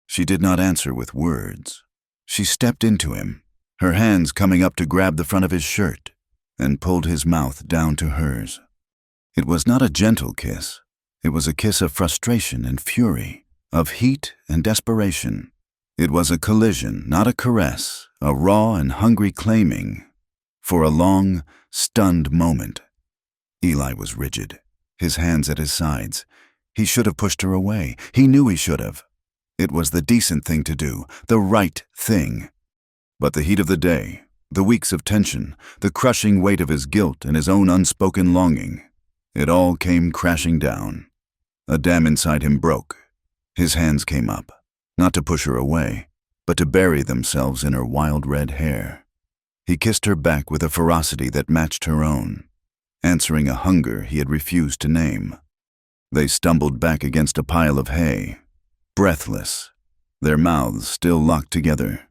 She did not answer with words. She stepped into him, her hands coming up to grab the front of his shirt, and pulled his mouth down to hers. It was not a gentle kiss. It was a kiss of frustration and fury, of heat and desperation. It was a collision, not a caress, a raw and hungry claiming. For a long, stunned moment, Eli was rigid, his hands at his sides. He should have pushed her away. He knew he should have. It was the decent thing to do, the right thing. But the heat of the day, the weeks of tension, the crushing weight of his guilt and his own unspoken longing, it all came crashing down. A dam inside him broke. His hands came up, not to push her away, but to bury themselves in her wild red hair. He kissed her back with a ferocity that matched her own, answering a hunger he had refused to name. They stumbled back against a pile of hay, breathless, their mouths still locked together.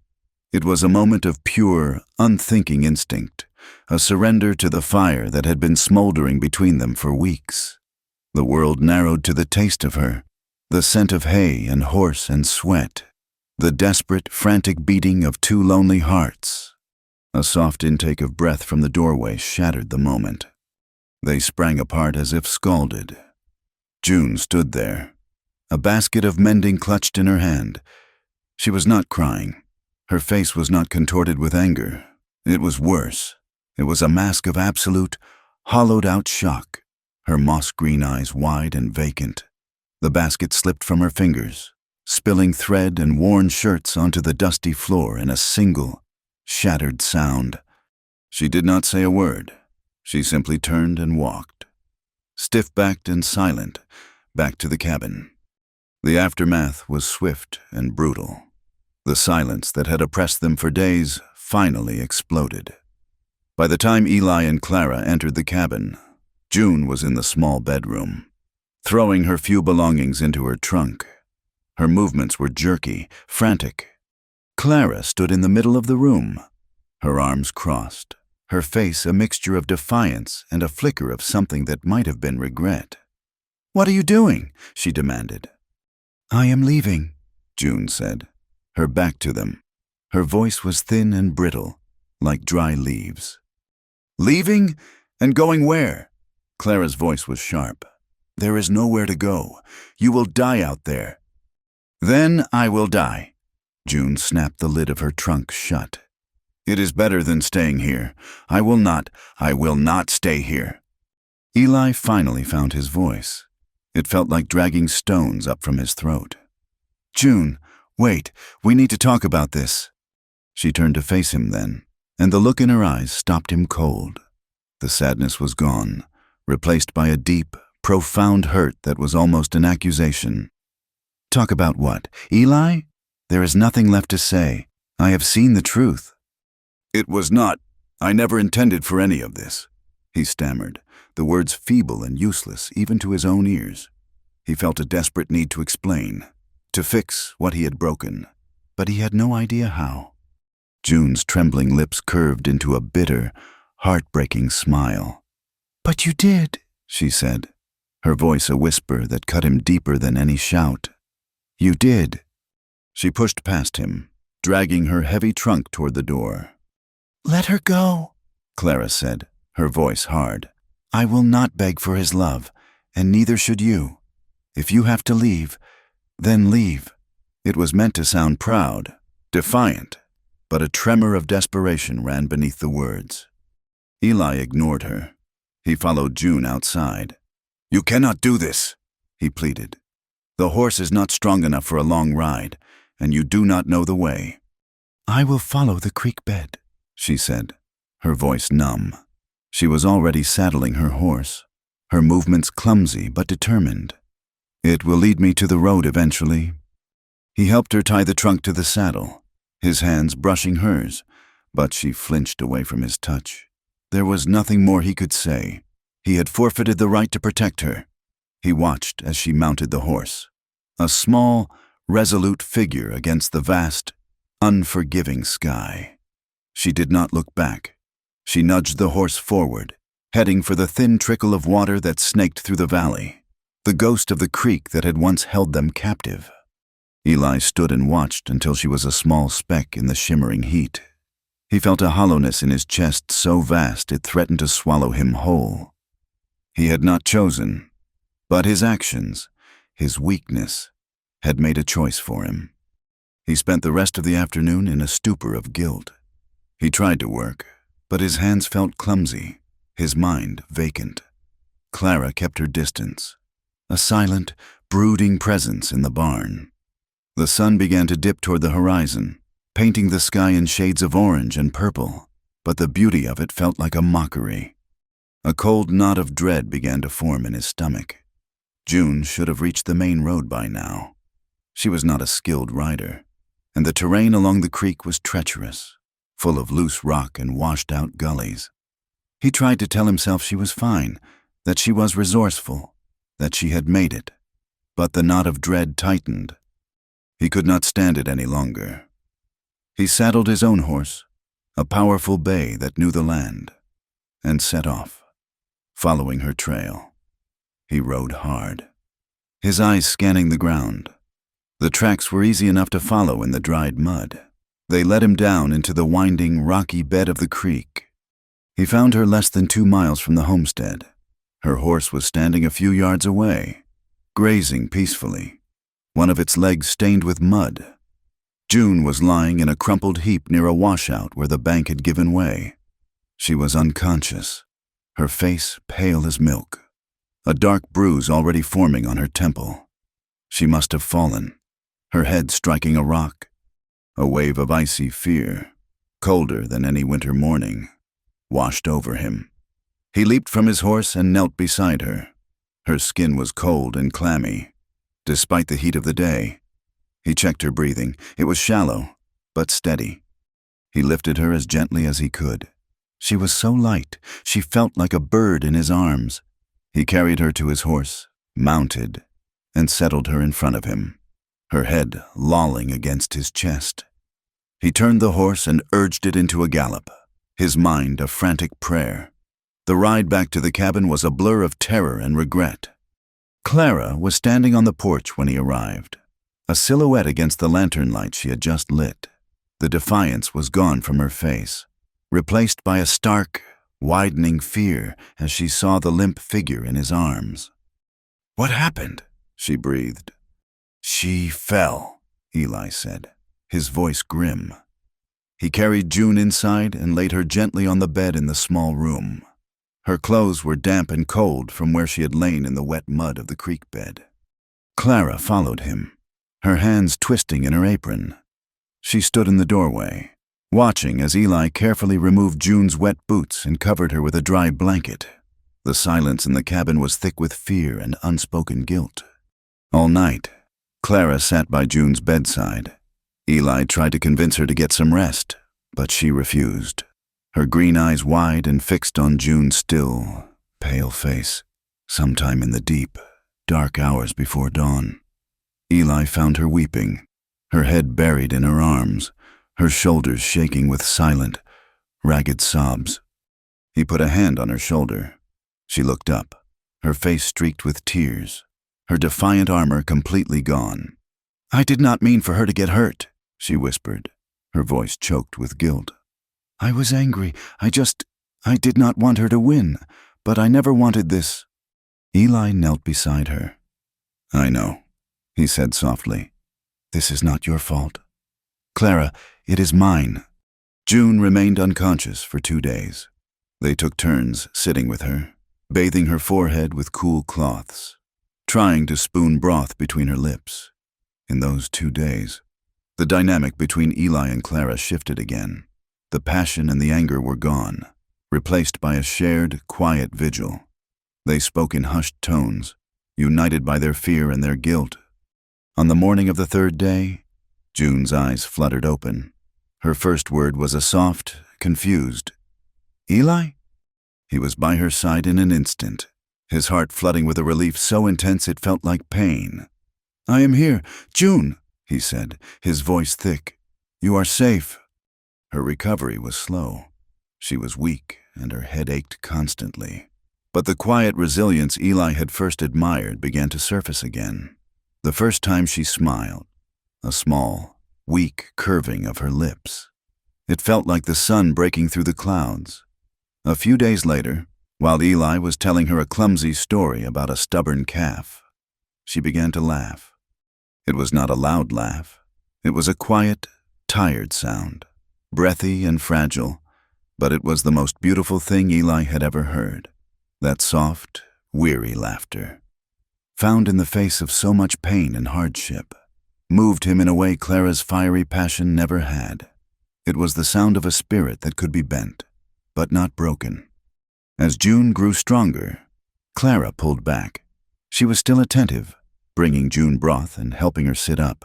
It was a moment of pure, unthinking instinct, a surrender to the fire that had been smoldering between them for weeks. The world narrowed to the taste of her, the scent of hay and horse and sweat, the desperate, frantic beating of two lonely hearts. A soft intake of breath from the doorway shattered the moment. They sprang apart as if scalded. June stood there, a basket of mending clutched in her hand. She was not crying. Her face was not contorted with anger. It was worse. It was a mask of absolute, hollowed-out shock, her moss-green eyes wide and vacant. The basket slipped from her fingers, spilling thread and worn shirts onto the dusty floor in a single, shattered sound. She did not say a word. She simply turned and walked, stiff-backed and silent, back to the cabin. The aftermath was swift and brutal. The silence that had oppressed them for days finally exploded. By the time Eli and Clara entered the cabin, June was in the small bedroom, throwing her few belongings into her trunk. Her movements were jerky, frantic. Clara stood in the middle of the room, her arms crossed, her face a mixture of defiance and a flicker of something that might have been regret. "What are you doing?" she demanded. "I am leaving," June said, her back to them. Her voice was thin and brittle, like dry leaves. "Leaving? And going where?" Clara's voice was sharp. There is nowhere to go. You will die out there." "Then I will die." June snapped the lid of her trunk shut. "It is better than staying here. I will not stay here." Eli finally found his voice. It felt like dragging stones up from his throat. "June, wait, we need to talk about this." She turned to face him then, and the look in her eyes stopped him cold. The sadness was gone, replaced by a deep, profound hurt that was almost an accusation. "Talk about what? Eli? There is nothing left to say. I have seen the truth." I never intended for any of this," he stammered, the words feeble and useless even to his own ears. He felt a desperate need to explain, to fix what he had broken, but he had no idea how. June's trembling lips curved into a bitter, heartbreaking smile. "But you did," she said, her voice a whisper that cut him deeper than any shout. "You did." She pushed past him, dragging her heavy trunk toward the door. "Let her go," Clara said, her voice hard. "I will not beg for his love, and neither should you. If you have to leave, then leave." It was meant to sound proud, defiant, but a tremor of desperation ran beneath the words. Eli ignored her. He followed June outside. "You cannot do this," he pleaded. "The horse is not strong enough for a long ride, and you do not know the way." "I will follow the creek bed," she said, her voice numb. She was already saddling her horse, her movements clumsy but determined. "It will lead me to the road eventually." He helped her tie the trunk to the saddle, his hands brushing hers, but she flinched away from his touch. There was nothing more he could say. He had forfeited the right to protect her. He watched as she mounted the horse, a small, resolute figure against the vast, unforgiving sky. She did not look back. She nudged the horse forward, heading for the thin trickle of water that snaked through the valley, the ghost of the creek that had once held them captive. Eli stood and watched until she was a small speck in the shimmering heat. He felt a hollowness in his chest so vast it threatened to swallow him whole. He had not chosen, but his actions, his weakness, had made a choice for him. He spent the rest of the afternoon in a stupor of guilt. He tried to work, but his hands felt clumsy, his mind vacant. Clara kept her distance, a silent, brooding presence in the barn. The sun began to dip toward the horizon, painting the sky in shades of orange and purple, but the beauty of it felt like a mockery. A cold knot of dread began to form in his stomach. June should have reached the main road by now. She was not a skilled rider, and the terrain along the creek was treacherous, full of loose rock and washed-out gullies. He tried to tell himself she was fine, that she was resourceful, that she had made it, but the knot of dread tightened. He could not stand it any longer. He saddled his own horse, a powerful bay that knew the land, and set off, following her trail. He rode hard, his eyes scanning the ground. The tracks were easy enough to follow in the dried mud. They led him down into the winding, rocky bed of the creek. He found her less than 2 miles from the homestead. Her horse was standing a few yards away, grazing peacefully, one of its legs stained with mud. June was lying in a crumpled heap near a washout where the bank had given way. She was unconscious, her face pale as milk, a dark bruise already forming on her temple. She must have fallen, her head striking a rock. A wave of icy fear, colder than any winter morning, washed over him. He leaped from his horse and knelt beside her. Her skin was cold and clammy, despite the heat of the day. He checked her breathing. It was shallow, but steady. He lifted her as gently as he could. She was so light, she felt like a bird in his arms. He carried her to his horse, mounted, and settled her in front of him, her head lolling against his chest. He turned the horse and urged it into a gallop, his mind a frantic prayer. The ride back to the cabin was a blur of terror and regret. Clara was standing on the porch when he arrived, a silhouette against the lantern light she had just lit. The defiance was gone from her face, replaced by a stark, widening fear as she saw the limp figure in his arms. What happened? She breathed. She fell, Eli said, his voice grim. He carried June inside and laid her gently on the bed in the small room. Her clothes were damp and cold from where she had lain in the wet mud of the creek bed. Clara followed him, her hands twisting in her apron. She stood in the doorway, watching as Eli carefully removed June's wet boots and covered her with a dry blanket. The silence in the cabin was thick with fear and unspoken guilt. All night, Clara sat by June's bedside. Eli tried to convince her to get some rest, but she refused, her green eyes wide and fixed on June's still, pale face, sometime in the deep, dark hours before dawn. Eli found her weeping, her head buried in her arms, her shoulders shaking with silent, ragged sobs. He put a hand on her shoulder. She looked up, her face streaked with tears, her defiant armor completely gone. I did not mean for her to get hurt, she whispered, her voice choked with guilt. I was angry. I did not want her to win, but I never wanted this. Eli knelt beside her. I know, he said softly. This is not your fault. Clara, it is mine. June remained unconscious for 2 days. They took turns sitting with her, bathing her forehead with cool cloths, trying to spoon broth between her lips. In those 2 days, the dynamic between Eli and Clara shifted again. The passion and the anger were gone, replaced by a shared, quiet vigil. They spoke in hushed tones, united by their fear and their guilt. On the morning of the 3rd day, June's eyes fluttered open. Her first word was a soft, confused, Eli? He was by her side in an instant, his heart flooding with a relief so intense it felt like pain. I am here, June, he said, his voice thick. You are safe. Her recovery was slow. She was weak, and her head ached constantly. But the quiet resilience Eli had first admired began to surface again. The first time she smiled, a small, weak curving of her lips. It felt like the sun breaking through the clouds. A few days later, while Eli was telling her a clumsy story about a stubborn calf, she began to laugh. It was not a loud laugh. It was a quiet, tired sound, breathy and fragile, but it was the most beautiful thing Eli had ever heard. That soft, weary laughter, found in the face of so much pain and hardship, moved him in a way Clara's fiery passion never had. It was the sound of a spirit that could be bent, but not broken. As June grew stronger, Clara pulled back. She was still attentive, bringing June broth and helping her sit up,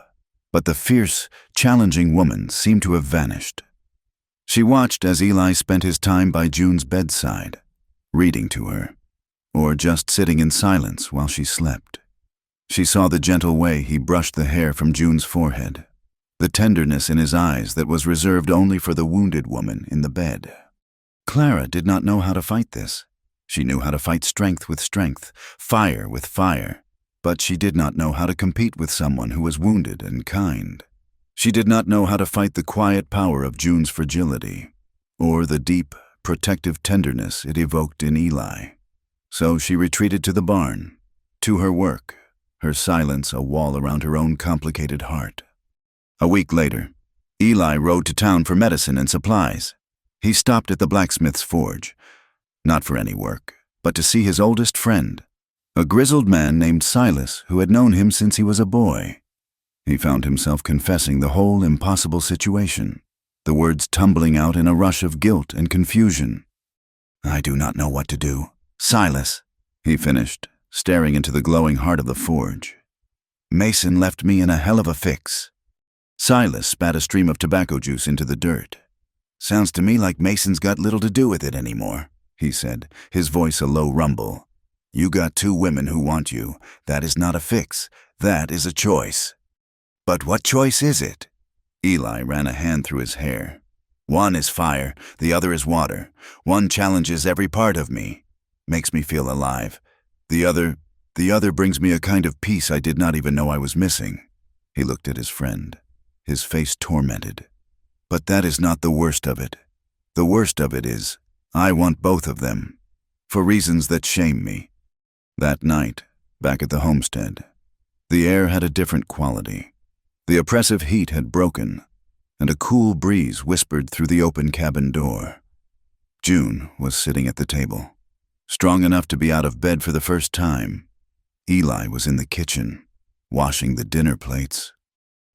but the fierce, challenging woman seemed to have vanished. She watched as Eli spent his time by June's bedside, reading to her, or just sitting in silence while she slept. She saw the gentle way he brushed the hair from June's forehead, the tenderness in his eyes that was reserved only for the wounded woman in the bed. Clara did not know how to fight this. She knew how to fight strength with strength, fire with fire, but she did not know how to compete with someone who was wounded and kind. She did not know how to fight the quiet power of June's fragility, or the deep, protective tenderness it evoked in Eli. So she retreated to the barn, to her work, her silence a wall around her own complicated heart. A week later, Eli rode to town for medicine and supplies. He stopped at the blacksmith's forge, not for any work, but to see his oldest friend, a grizzled man named Silas who had known him since he was a boy. He found himself confessing the whole impossible situation, the words tumbling out in a rush of guilt and confusion. I do not know what to do. Silas, he finished, staring into the glowing heart of the forge. Mason left me in a hell of a fix. Silas spat a stream of tobacco juice into the dirt. Sounds to me like Mason's got little to do with it anymore, he said, his voice a low rumble. You got 2 women who want you. That is not a fix. That is a choice. But what choice is it? Eli ran a hand through his hair. One is fire, the other is water. One challenges every part of me, makes me feel alive. The other brings me a kind of peace I did not even know I was missing. He looked at his friend, his face tormented. But that is not the worst of it. The worst of it is, I want both of them, for reasons that shame me. That night, back at the homestead. The air had a different quality. The oppressive heat had broken, and a cool breeze whispered through the open cabin door. June was sitting at the table, strong enough to be out of bed for the first time. Eli was in the kitchen, washing the dinner plates.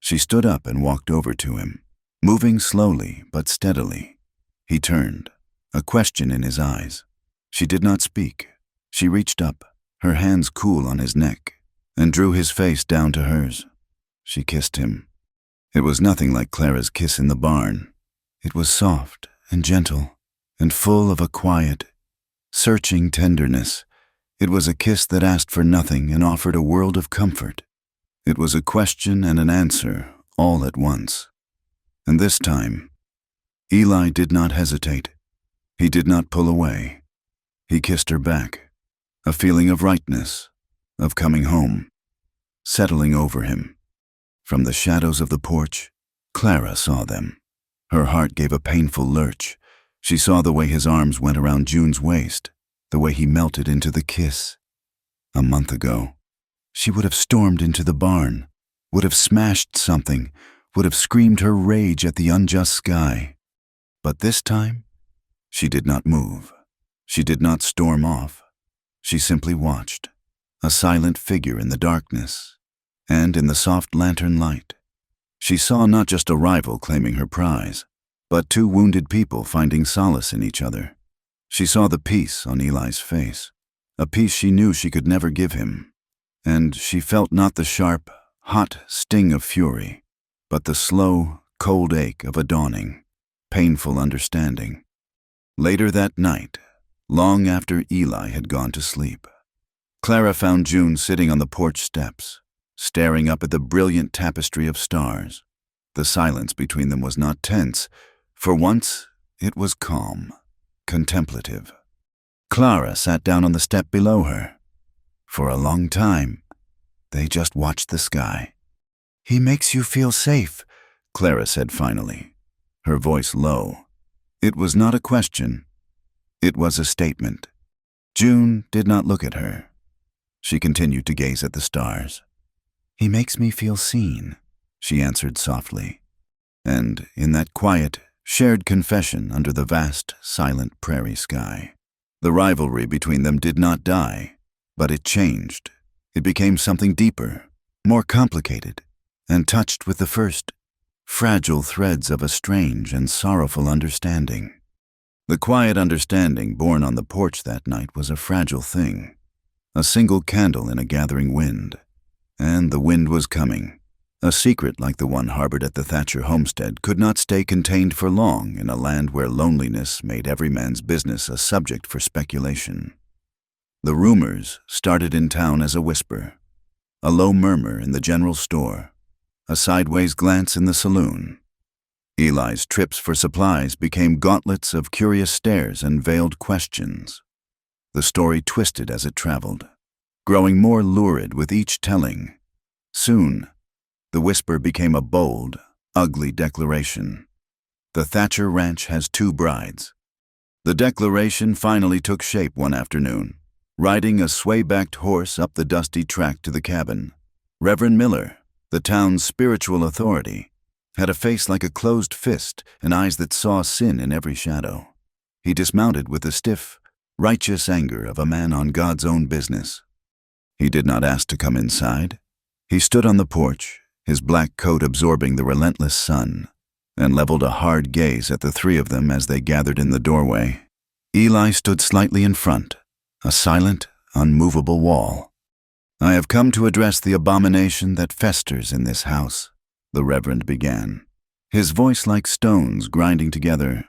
She stood up and walked over to him, moving slowly but steadily. He turned, a question in his eyes. She did not speak. She reached up, her hands cool on his neck, and drew his face down to hers. She kissed him. It was nothing like Clara's kiss in the barn. It was soft and gentle and full of a quiet, searching tenderness. It was a kiss that asked for nothing and offered a world of comfort. It was a question and an answer all at once. And this time, Eli did not hesitate. He did not pull away. He kissed her back, a feeling of rightness, of coming home, settling over him. From the shadows of the porch, Clara saw them. Her heart gave a painful lurch. She saw the way his arms went around June's waist, the way he melted into the kiss. A month ago, she would have stormed into the barn, would have smashed something, would have screamed her rage at the unjust sky. But this time, she did not move. She did not storm off. She simply watched, a silent figure in the darkness. And in the soft lantern light, she saw not just a rival claiming her prize, but two wounded people finding solace in each other. She saw the peace on Eli's face, a peace she knew she could never give him. And she felt not the sharp, hot sting of fury, but the slow, cold ache of a dawning, painful understanding. Later that night, long after Eli had gone to sleep, Clara found June sitting on the porch steps, staring up at the brilliant tapestry of stars. The silence between them was not tense. For once, it was calm, contemplative. Clara sat down on the step below her. For a long time, they just watched the sky. "He makes you feel safe," Clara said finally, her voice low. It was not a question. It was a statement. June did not look at her. She continued to gaze at the stars. "He makes me feel seen," she answered softly. And in that quiet, shared confession under the vast, silent prairie sky, the rivalry between them did not die, but it changed. It became something deeper, more complicated, and touched with the first fragile threads of a strange and sorrowful understanding. The quiet understanding born on the porch that night was a fragile thing, a single candle in a gathering wind. And the wind was coming. A secret like the one harbored at the Thatcher homestead could not stay contained for long in a land where loneliness made every man's business a subject for speculation. The rumors started in town as a whisper, a low murmur in the general store, a sideways glance in the saloon. Eli's trips for supplies became gauntlets of curious stares and veiled questions. The story twisted as it traveled, growing more lurid with each telling. Soon, the whisper became a bold, ugly declaration. The Thatcher Ranch has 2 brides. The declaration finally took shape one afternoon, riding a sway-backed horse up the dusty track to the cabin. Reverend Miller, the town's spiritual authority, had a face like a closed fist and eyes that saw sin in every shadow. He dismounted with the stiff, righteous anger of a man on God's own business. He did not ask to come inside. He stood on the porch, his black coat absorbing the relentless sun, and leveled a hard gaze at the 3 of them as they gathered in the doorway. Eli stood slightly in front, a silent, unmovable wall. "I have come to address the abomination that festers in this house," the Reverend began, his voice like stones grinding together.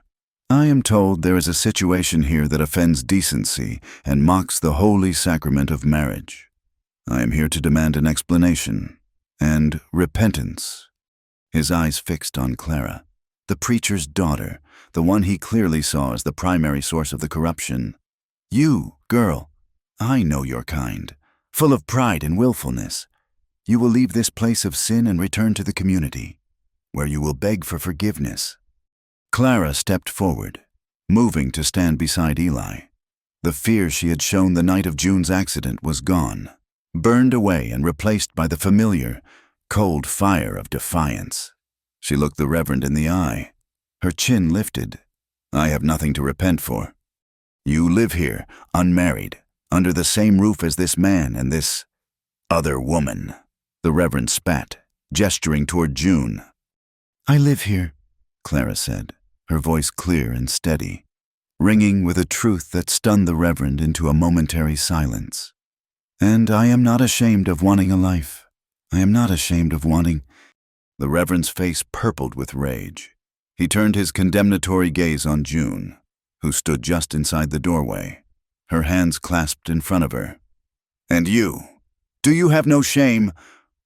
"I am told there is a situation here that offends decency and mocks the holy sacrament of marriage. I am here to demand an explanation and repentance." His eyes fixed on Clara, the preacher's daughter, the one he clearly saw as the primary source of the corruption. "You, girl, I know your kind, full of pride and willfulness. You will leave this place of sin and return to the community, where you will beg for forgiveness." Clara stepped forward, moving to stand beside Eli. The fear she had shown the night of June's accident was gone. burned away and replaced by the familiar, cold fire of defiance. She looked the Reverend in the eye, her chin lifted. "I have nothing to repent for. You live here, unmarried, under the same roof as this man and this other woman." The Reverend spat, gesturing toward June. "I live here," Clara said, her voice clear and steady, ringing with a truth that stunned the Reverend into a momentary silence. "And I am not ashamed of wanting a life. I am not ashamed of wanting—" The Reverend's face purpled with rage. He turned his condemnatory gaze on June, who stood just inside the doorway, her hands clasped in front of her. "And you, do you have no shame?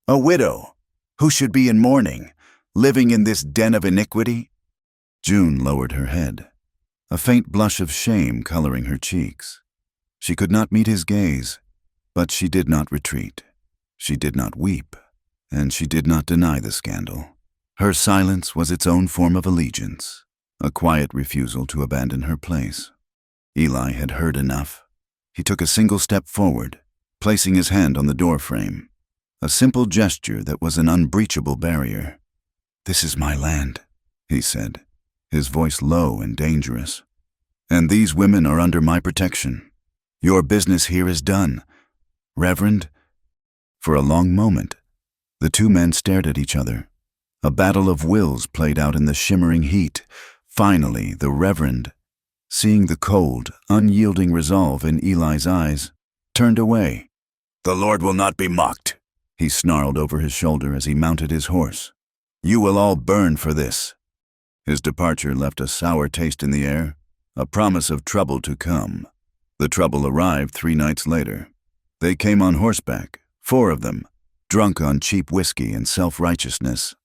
A widow, who should be in mourning, living in this den of iniquity?" June lowered her head, a faint blush of shame coloring her cheeks. She could not meet his gaze, but she did not retreat. She did not weep, and she did not deny the scandal. Her silence was its own form of allegiance, a quiet refusal to abandon her place. Eli had heard enough. He took a single step forward, placing his hand on the doorframe, a simple gesture that was an unbreachable barrier. "This is my land," he said, his voice low and dangerous. "And these women are under my protection. Your business here is done. Reverend?" For a long moment, the two men stared at each other. A battle of wills played out in the shimmering heat. Finally, the Reverend, seeing the cold, unyielding resolve in Eli's eyes, turned away. "The Lord will not be mocked," he snarled over his shoulder as he mounted his horse. "You will all burn for this." His departure left a sour taste in the air, a promise of trouble to come. The trouble arrived 3 nights later. They came on horseback, 4 of them, drunk on cheap whiskey and self-righteousness.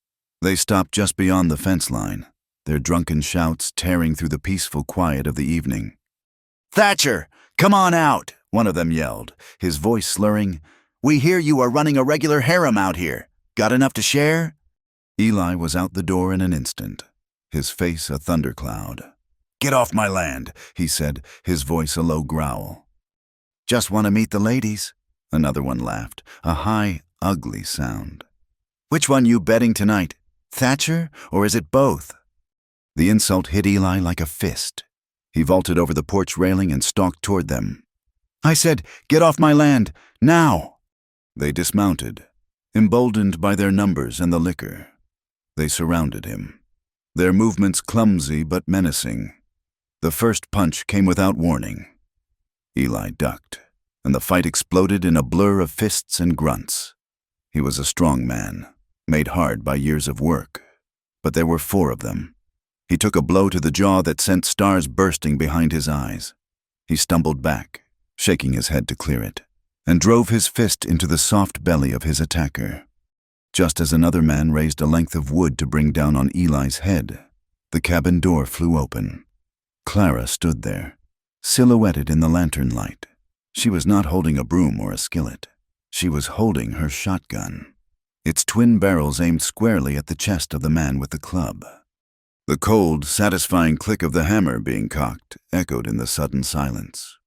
They stopped just beyond the fence line, their drunken shouts tearing through the peaceful quiet of the evening. "Thatcher, come on out," one of them yelled, his voice slurring. "We hear you are running a regular harem out here. Got enough to share?" Eli was out the door in an instant, his face a thundercloud. "Get off my land," he said, his voice a low growl. "Just want to meet the ladies," another one laughed, a high, ugly sound. "Which one you betting tonight? Thatcher, or is it both?" The insult hit Eli like a fist. He vaulted over the porch railing and stalked toward them. "I said, get off my land, now!" They dismounted, emboldened by their numbers and the liquor. They surrounded him, their movements clumsy but menacing. The first punch came without warning. Eli ducked, and the fight exploded in a blur of fists and grunts. He was a strong man, made hard by years of work, but there were 4 of them. He took a blow to the jaw that sent stars bursting behind his eyes. He stumbled back, shaking his head to clear it, and drove his fist into the soft belly of his attacker. Just as another man raised a length of wood to bring down on Eli's head, the cabin door flew open. Clara stood there, silhouetted in the lantern light. She was not holding a broom or a skillet. She was holding her shotgun, its twin barrels aimed squarely at the chest of the man with the club. The cold, satisfying click of the hammer being cocked echoed in the sudden silence.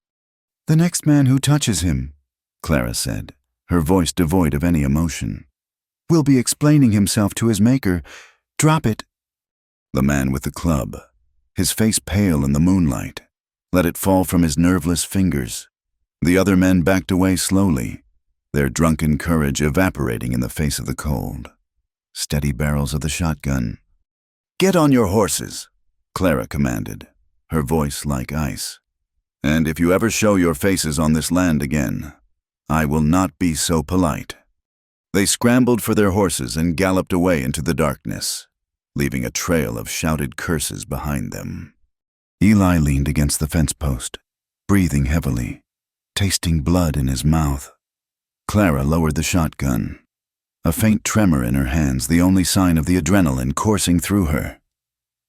"The next man who touches him," Clara said, her voice devoid of any emotion, "will be explaining himself to his maker. Drop it." The man with the club, his face pale in the moonlight, let it fall from his nerveless fingers. The other men backed away slowly, their drunken courage evaporating in the face of the cold. Steady barrels of the shotgun. "Get on your horses," Clara commanded, her voice like ice. "And if you ever show your faces on this land again, I will not be so polite." They scrambled for their horses and galloped away into the darkness, leaving a trail of shouted curses behind them. Eli leaned against the fence post, breathing heavily, tasting blood in his mouth. Clara lowered the shotgun, a faint tremor in her hands, the only sign of the adrenaline coursing through her.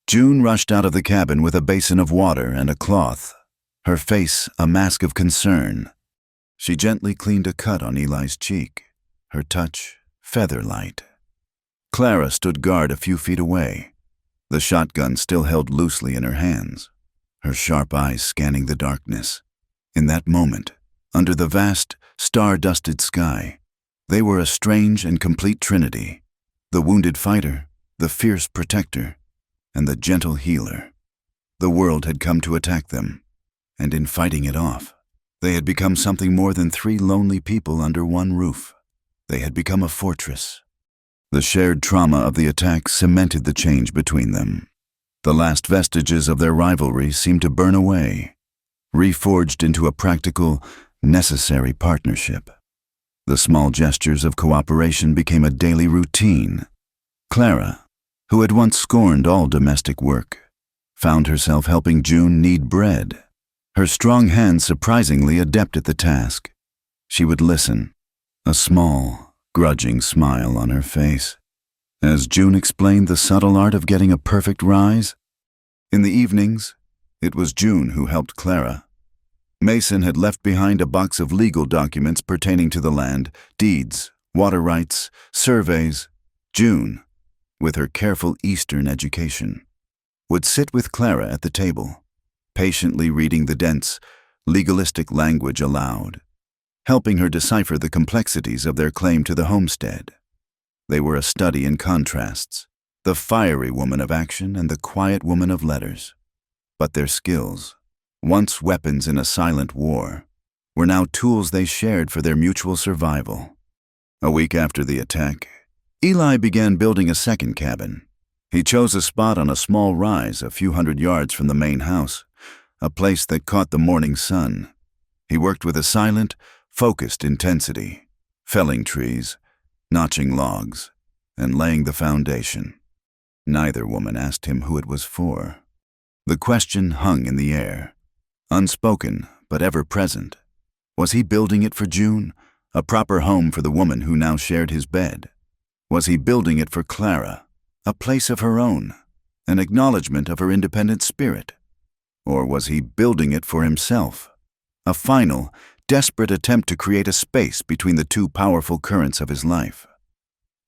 June rushed out of the cabin with a basin of water and a cloth, her face a mask of concern. She gently cleaned a cut on Eli's cheek, her touch feather-light. Clara stood guard a few feet away, the shotgun still held loosely in her hands, her sharp eyes scanning the darkness. In that moment, under the vast, star-dusted sky. They were a strange and complete trinity: the wounded fighter, the fierce protector, and the gentle healer. The world had come to attack them, and in fighting it off, they had become something more than three lonely people under one roof. They had become a fortress. The shared trauma of the attack cemented the change between them. The last vestiges of their rivalry seemed to burn away, reforged into a practical, necessary partnership. The small gestures of cooperation became a daily routine. Clara, who had once scorned all domestic work, found herself helping June knead bread, her strong hands surprisingly adept at the task. She would listen, a small, grudging smile on her face, as June explained the subtle art of getting a perfect rise. In the evenings, it was June who helped Clara. Mason had left behind a box of legal documents pertaining to the land, deeds, water rights, surveys. June, with her careful Eastern education, would sit with Clara at the table, patiently reading the dense, legalistic language aloud, helping her decipher the complexities of their claim to the homestead. They were a study in contrasts, the fiery woman of action and the quiet woman of letters. But their skills, once weapons in a silent war, were now tools they shared for their mutual survival. A week after the attack, Eli began building a second cabin. He chose a spot on a small rise a few hundred yards from the main house, a place that caught the morning sun. He worked with a silent, focused intensity, felling trees, notching logs, and laying the foundation. Neither woman asked him who it was for. The question hung in the air, unspoken but ever present. Was he building it for June, a proper home for the woman who now shared his bed? Was he building it for Clara, a place of her own, an acknowledgement of her independent spirit? Or was he building it for himself, a final, desperate attempt to create a space between the two powerful currents of his life?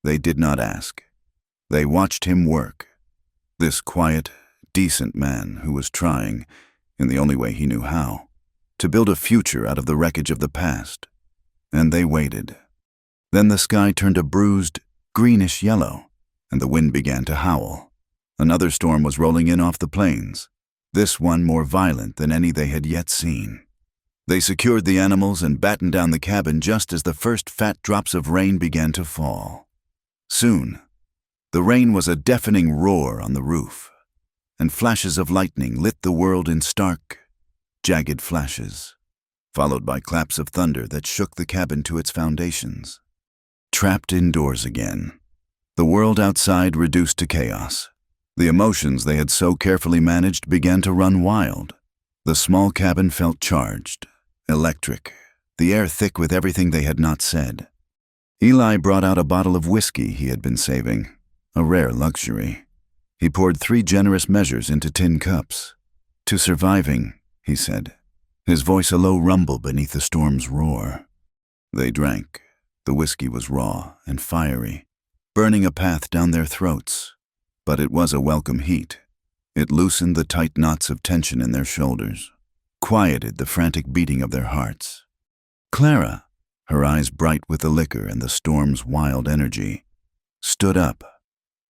They did not ask. They watched him work. This quiet, decent man who was trying, in the only way he knew how, to build a future out of the wreckage of the past. And they waited. Then the sky turned a bruised, greenish yellow, and the wind began to howl. Another storm was rolling in off the plains, this one more violent than any they had yet seen. They secured the animals and battened down the cabin just as the first fat drops of rain began to fall. Soon, the rain was a deafening roar on the roof, and flashes of lightning lit the world in stark, jagged flashes, followed by claps of thunder that shook the cabin to its foundations. Trapped indoors again, the world outside reduced to chaos. The emotions they had so carefully managed began to run wild. The small cabin felt charged, electric, the air thick with everything they had not said. Eli brought out a bottle of whiskey he had been saving, a rare luxury. He poured 3 generous measures into tin cups. "To surviving," he said, his voice a low rumble beneath the storm's roar. They drank. The whiskey was raw and fiery, burning a path down their throats. But it was a welcome heat. It loosened the tight knots of tension in their shoulders, quieted the frantic beating of their hearts. Clara, her eyes bright with the liquor and the storm's wild energy, stood up.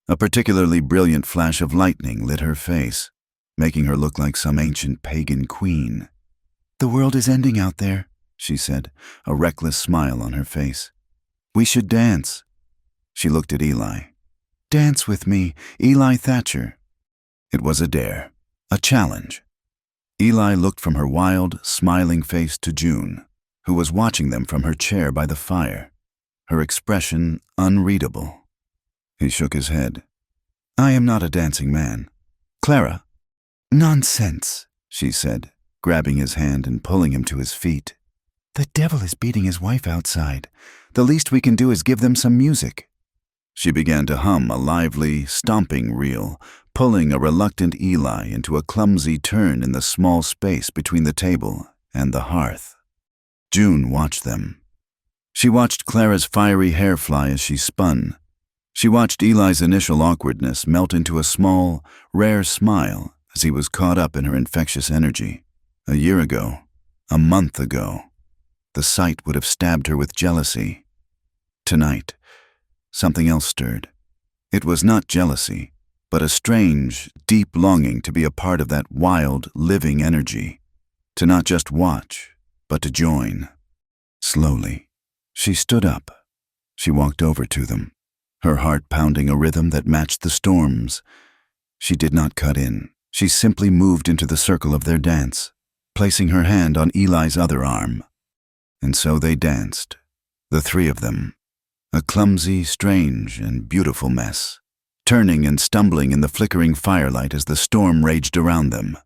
A particularly brilliant flash of lightning lit her face, making her look like some ancient pagan queen. "The world is ending out there," she said, a reckless smile on her face. "We should dance." She looked at Eli. "Dance with me, Eli Thatcher." It was a dare, a challenge. Eli looked from her wild, smiling face to June, who was watching them from her chair by the fire, her expression unreadable. He shook his head. "I am not a dancing man. Clara." "Nonsense," she said, grabbing his hand and pulling him to his feet. "The devil is beating his wife outside. The least we can do is give them some music." She began to hum a lively, stomping reel, pulling a reluctant Eli into a clumsy turn in the small space between the table and the hearth. June watched them. She watched Clara's fiery hair fly as she spun. She watched Eli's initial awkwardness melt into a small, rare smile as he was caught up in her infectious energy. A year ago, a month ago, the sight would have stabbed her with jealousy. Tonight, something else stirred. It was not jealousy, but a strange, deep longing to be a part of that wild, living energy, to not just watch, but to join. Slowly, she stood up. She walked over to them, her heart pounding a rhythm that matched the storm's. She did not cut in. She simply moved into the circle of their dance, placing her hand on Eli's other arm. And so they danced, the three of them, a clumsy, strange, and beautiful mess, turning and stumbling in the flickering firelight as the storm raged around them.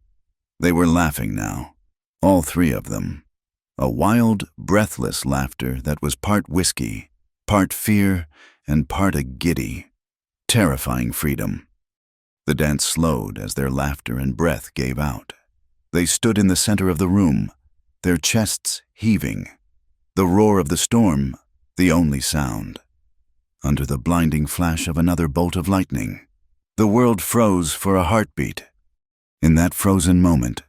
They were laughing now, all three of them, a wild, breathless laughter that was part whiskey, part fear, and part a giddy, terrifying freedom. The dance slowed as their laughter and breath gave out. They stood in the center of the room, their chests heaving, the roar of the storm the only sound. Under the blinding flash of another bolt of lightning, the world froze for a heartbeat. In that frozen moment,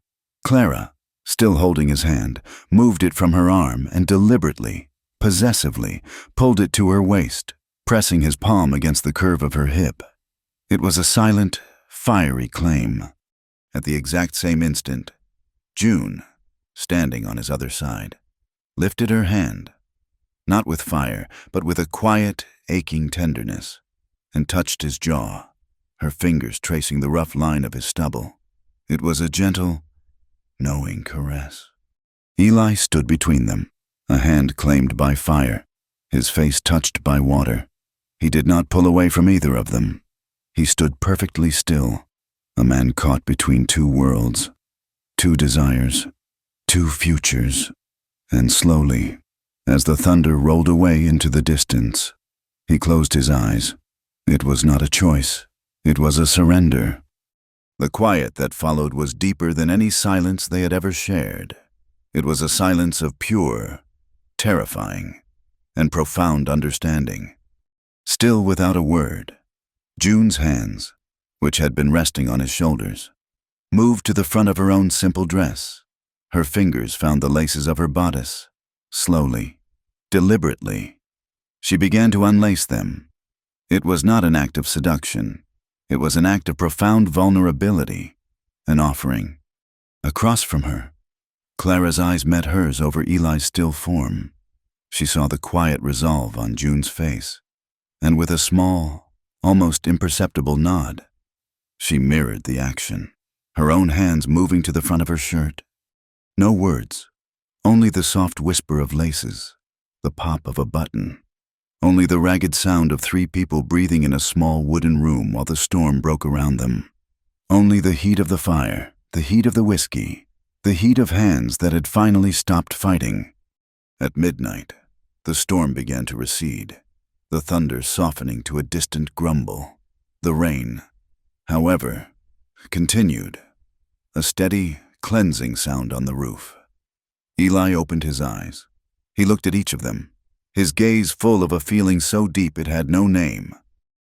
Clara, still holding his hand, moved it from her arm and deliberately, possessively, pulled it to her waist, pressing his palm against the curve of her hip. It was a silent, fiery claim. At the exact same instant, June, standing on his other side, lifted her hand, not with fire, but with a quiet, aching tenderness, and touched his jaw, her fingers tracing the rough line of his stubble. It was a gentle, knowing caress. Eli stood between them, a hand claimed by fire, his face touched by water. He did not pull away from either of them. He stood perfectly still, a man caught between two worlds, two desires, two futures. And slowly, as the thunder rolled away into the distance, he closed his eyes. It was not a choice. It was a surrender. The quiet that followed was deeper than any silence they had ever shared. It was a silence of pure, terrifying, and profound understanding. Still without a word, June's hands, which had been resting on his shoulders, moved to the front of her own simple dress. Her fingers found the laces of her bodice. Slowly, deliberately, she began to unlace them. It was not an act of seduction. It was an act of profound vulnerability, an offering. Across from her, Clara's eyes met hers over Eli's still form. She saw the quiet resolve on June's face, and with a small, almost imperceptible nod, she mirrored the action, her own hands moving to the front of her shirt. No words, only the soft whisper of laces, the pop of a button, only the ragged sound of three people breathing in a small wooden room while the storm broke around them. Only the heat of the fire, the heat of the whiskey, the heat of hands that had finally stopped fighting. At midnight, the storm began to recede, the thunder softening to a distant grumble. The rain, however, continued, a steady, cleansing sound on the roof. Eli opened his eyes. He looked at each of them, his gaze full of a feeling so deep it had no name.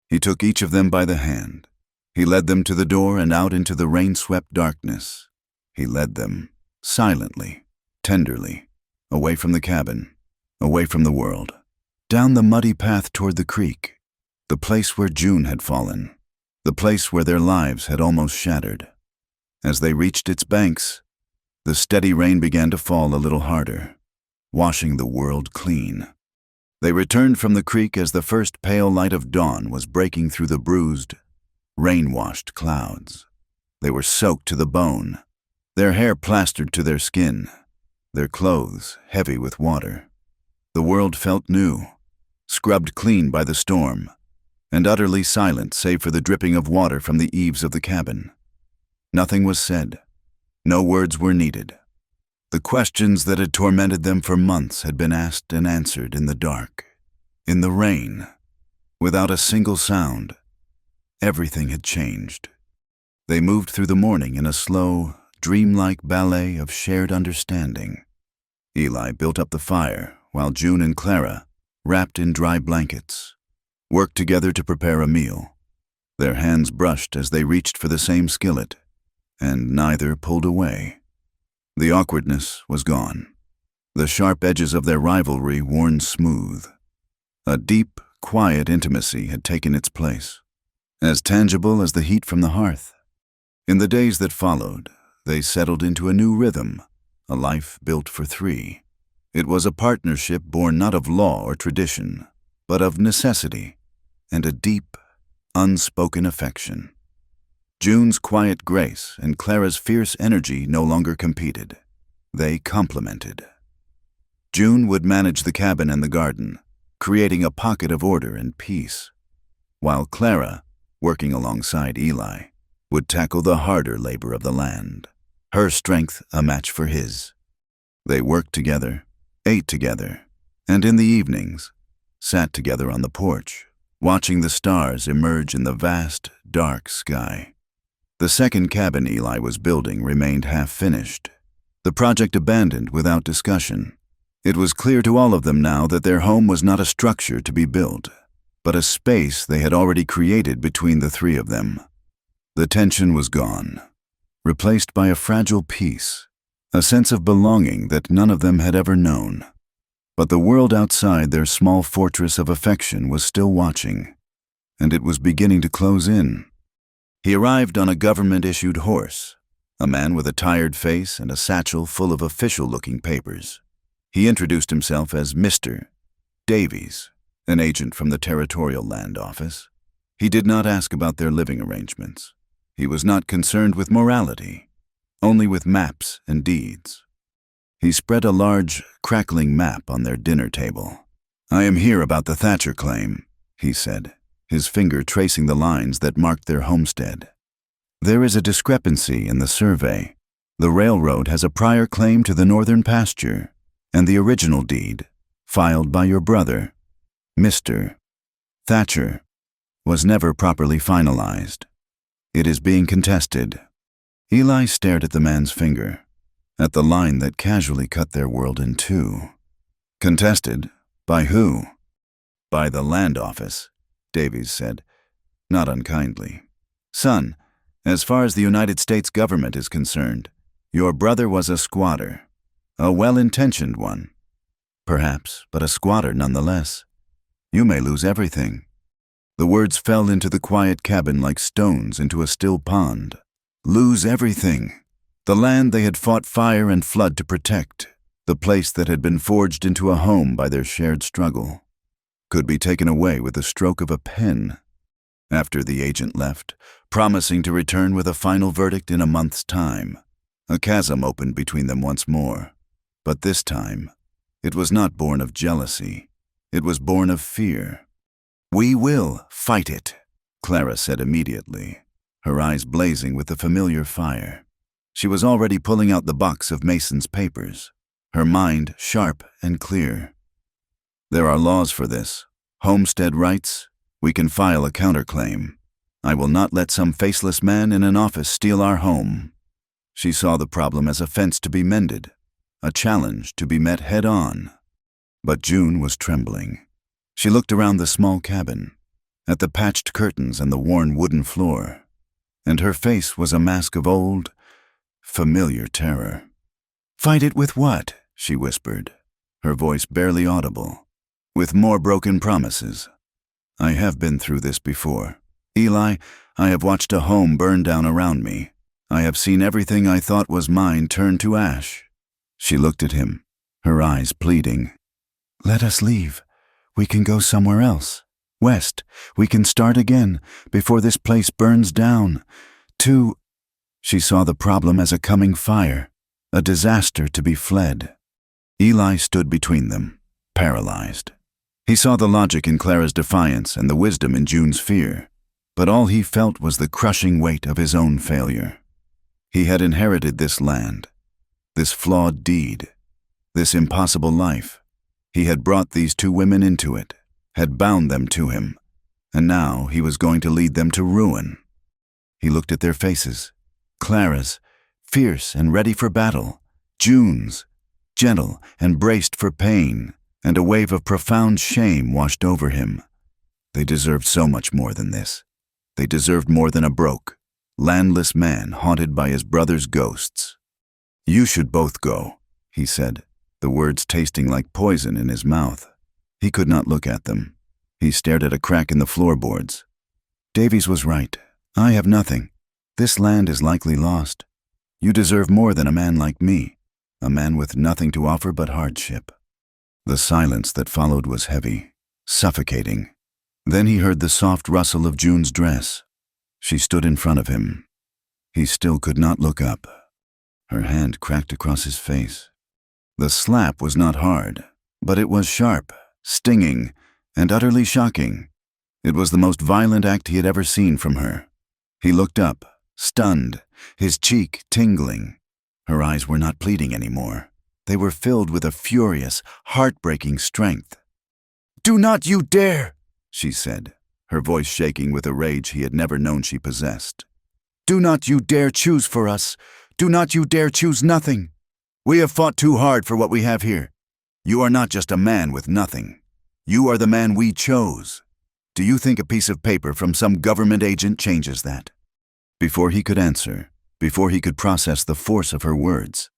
He took each of them by the hand. He led them to the door and out into the rain-swept darkness. He led them, silently, tenderly, away from the cabin, away from the world, down the muddy path toward the creek, the place where June had fallen, the place where their lives had almost shattered. As they reached its banks, the steady rain began to fall a little harder, washing the world clean. They returned from the creek as the first pale light of dawn was breaking through the bruised, rain-washed clouds. They were soaked to the bone, their hair plastered to their skin, their clothes heavy with water. The world felt new, scrubbed clean by the storm, and utterly silent save for the dripping of water from the eaves of the cabin. Nothing was said. No words were needed. The questions that had tormented them for months had been asked and answered in the dark, in the rain, without a single sound. Everything had changed. They moved through the morning in a slow, dreamlike ballet of shared understanding. Eli built up the fire while June and Clara, wrapped in dry blankets, worked together to prepare a meal. Their hands brushed as they reached for the same skillet, and neither pulled away. The awkwardness was gone. the sharp edges of their rivalry worn smooth. A deep, quiet intimacy had taken its place, as tangible as the heat from the hearth. In the days that followed, they settled into a new rhythm, a life built for three. It was a partnership born not of law or tradition, but of necessity and a deep, unspoken affection. June's quiet grace and Clara's fierce energy no longer competed. They complemented. June would manage the cabin and the garden, creating a pocket of order and peace, while Clara, working alongside Eli, would tackle the harder labor of the land, her strength a match for his. They worked together, ate together, and in the evenings, sat together on the porch, watching the stars emerge in the vast, dark sky. The second cabin Eli was building remained half-finished, the project abandoned without discussion. It was clear to all of them now that their home was not a structure to be built, but a space they had already created between the three of them. The tension was gone, replaced by a fragile peace, a sense of belonging that none of them had ever known. But the world outside their small fortress of affection was still watching, and it was beginning to close in. He arrived on a government-issued horse, a man with a tired face and a satchel full of official-looking papers. He introduced himself as Mr. Davies, an agent from the Territorial Land Office. He did not ask about their living arrangements. He was not concerned with morality, only with maps and deeds. He spread a large, crackling map on their dinner table. "I am here about the Thatcher claim," he said, his finger tracing the lines that marked their homestead. "There is a discrepancy in the survey. The railroad has a prior claim to the northern pasture, and the original deed, filed by your brother, Mr. Thatcher, was never properly finalized. It is being contested." Eli stared at the man's finger, at the line that casually cut their world in two. "Contested? By who?" "By the land office," Davies said, not unkindly. "Son, as far as the United States government is concerned, your brother was a squatter. A well-intentioned one, perhaps, but a squatter nonetheless. You may lose everything." The words fell into the quiet cabin like stones into a still pond. Lose everything. The land they had fought fire and flood to protect, the place that had been forged into a home by their shared struggle, could be taken away with the stroke of a pen. After the agent left, promising to return with a final verdict in a month's time, a chasm opened between them once more. But this time, it was not born of jealousy. It was born of fear. "We will fight it," Clara said immediately, her eyes blazing with the familiar fire. She was already pulling out the box of Mason's papers, her mind sharp and clear. "There are laws for this. Homestead rights. We can file a counterclaim. I will not let some faceless man in an office steal our home." She saw the problem as a fence to be mended, a challenge to be met head-on. But June was trembling. She looked around the small cabin, at the patched curtains and the worn wooden floor, and her face was a mask of old, familiar terror. "Fight it with what?" she whispered, her voice barely audible. "With more broken promises. I have been through this before. Eli, I have watched a home burn down around me. I have seen everything I thought was mine turn to ash." She looked at him, her eyes pleading. "Let us leave. We can go somewhere else. West. We can start again, before this place burns down. She saw the problem as a coming fire, a disaster to be fled. Eli stood between them, paralyzed. He saw the logic in Clara's defiance and the wisdom in June's fear, but all he felt was the crushing weight of his own failure. He had inherited this land, this flawed deed, this impossible life. He had brought these two women into it, had bound them to him, and now he was going to lead them to ruin. He looked at their faces, Clara's, fierce and ready for battle, June's, gentle and braced for pain, and a wave of profound shame washed over him. They deserved so much more than this. They deserved more than a broke, landless man haunted by his brother's ghosts. "You should both go," he said, the words tasting like poison in his mouth. He could not look at them. He stared at a crack in the floorboards. Davies was right. I have nothing. This land is likely lost. You deserve more than a man like me, a man with nothing to offer but hardship. The silence that followed was heavy, suffocating. Then he heard the soft rustle of June's dress. She stood in front of him. He still could not look up. Her hand cracked across his face. The slap was not hard, but it was sharp, stinging, and utterly shocking. It was the most violent act he had ever seen from her. He looked up, stunned, his cheek tingling. Her eyes were not pleading anymore. They were filled with a furious, heartbreaking strength. "Do not you dare!" she said, her voice shaking with a rage he had never known she possessed. "Do not you dare choose for us. Do not you dare choose nothing. We have fought too hard for what we have here. You are not just a man with nothing. You are the man we chose. Do you think a piece of paper from some government agent changes that?" Before he could answer, before he could process the force of her words,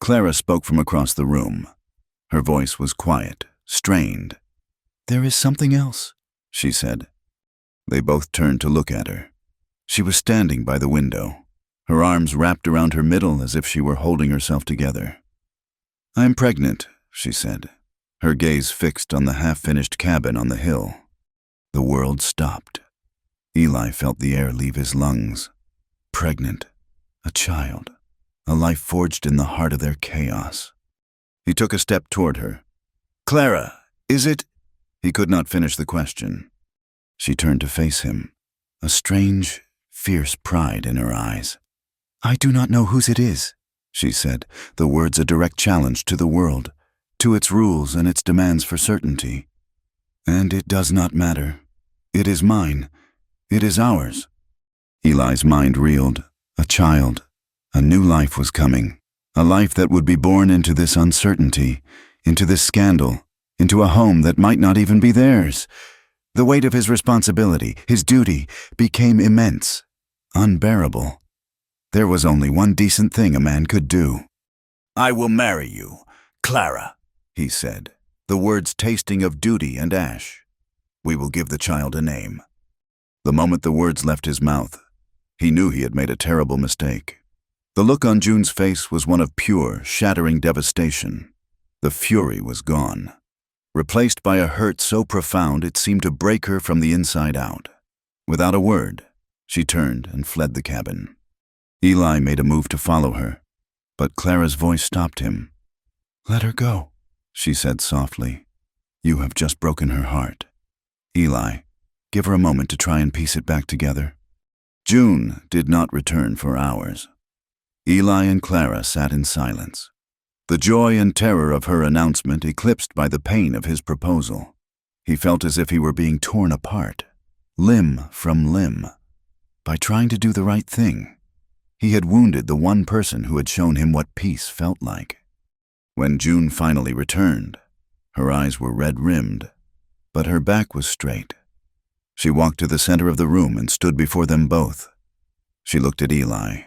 Clara spoke from across the room. Her voice was quiet, strained. "There is something else," she said. They both turned to look at her. She was standing by the window, her arms wrapped around her middle as if she were holding herself together. "I'm pregnant," she said, her gaze fixed on the half-finished cabin on the hill. The world stopped. Eli felt the air leave his lungs. Pregnant, a child, a life forged in the heart of their chaos. He took a step toward her. "Clara, is it—" He could not finish the question. She turned to face him, a strange, fierce pride in her eyes. "I do not know whose it is," she said, the words a direct challenge to the world, to its rules and its demands for certainty. "And it does not matter. It is mine. It is ours." Eli's mind reeled. A child. A new life was coming. A life that would be born into this uncertainty, into this scandal, into a home that might not even be theirs. The weight of his responsibility, his duty, became immense, unbearable. There was only one decent thing a man could do. "I will marry you, Clara," he said, the words tasting of duty and ash. "We will give the child a name." The moment the words left his mouth, he knew he had made a terrible mistake. The look on June's face was one of pure, shattering devastation. The fury was gone, replaced by a hurt so profound it seemed to break her from the inside out. Without a word, she turned and fled the cabin. Eli made a move to follow her, but Clara's voice stopped him. "Let her go," she said softly. "You have just broken her heart. Eli, give her a moment to try and piece it back together." June did not return for hours. Eli and Clara sat in silence, the joy and terror of her announcement eclipsed by the pain of his proposal. He felt as if he were being torn apart, limb from limb. By trying to do the right thing, he had wounded the one person who had shown him what peace felt like. When June finally returned, her eyes were red-rimmed, but her back was straight. She walked to the center of the room and stood before them both. She looked at Eli,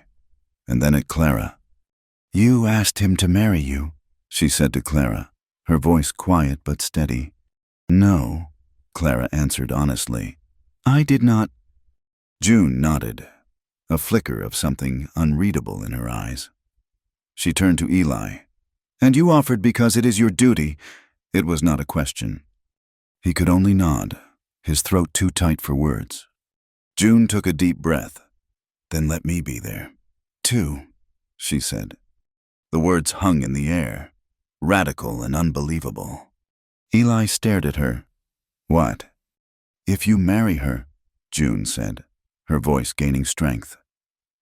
and then at Clara. "You asked him to marry you," she said to Clara, her voice quiet but steady. "No," Clara answered honestly. "I did not." June nodded, a flicker of something unreadable in her eyes. She turned to Eli. "And you offered because it is your duty." It was not a question. He could only nod, his throat too tight for words. June took a deep breath. "Then let me be there, too," she said. The words hung in the air, radical and unbelievable. Eli stared at her. "What?" "If you marry her," June said, her voice gaining strength,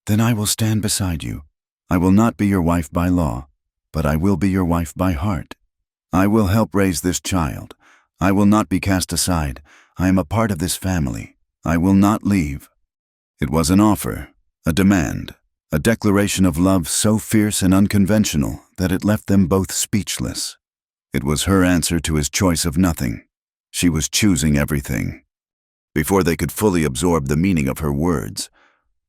"then I will stand beside you. I will not be your wife by law, but I will be your wife by heart. I will help raise this child. I will not be cast aside. I am a part of this family. I will not leave." It was an offer, a demand, a declaration of love so fierce and unconventional that it left them both speechless. It was her answer to his choice of nothing. She was choosing everything. Before they could fully absorb the meaning of her words,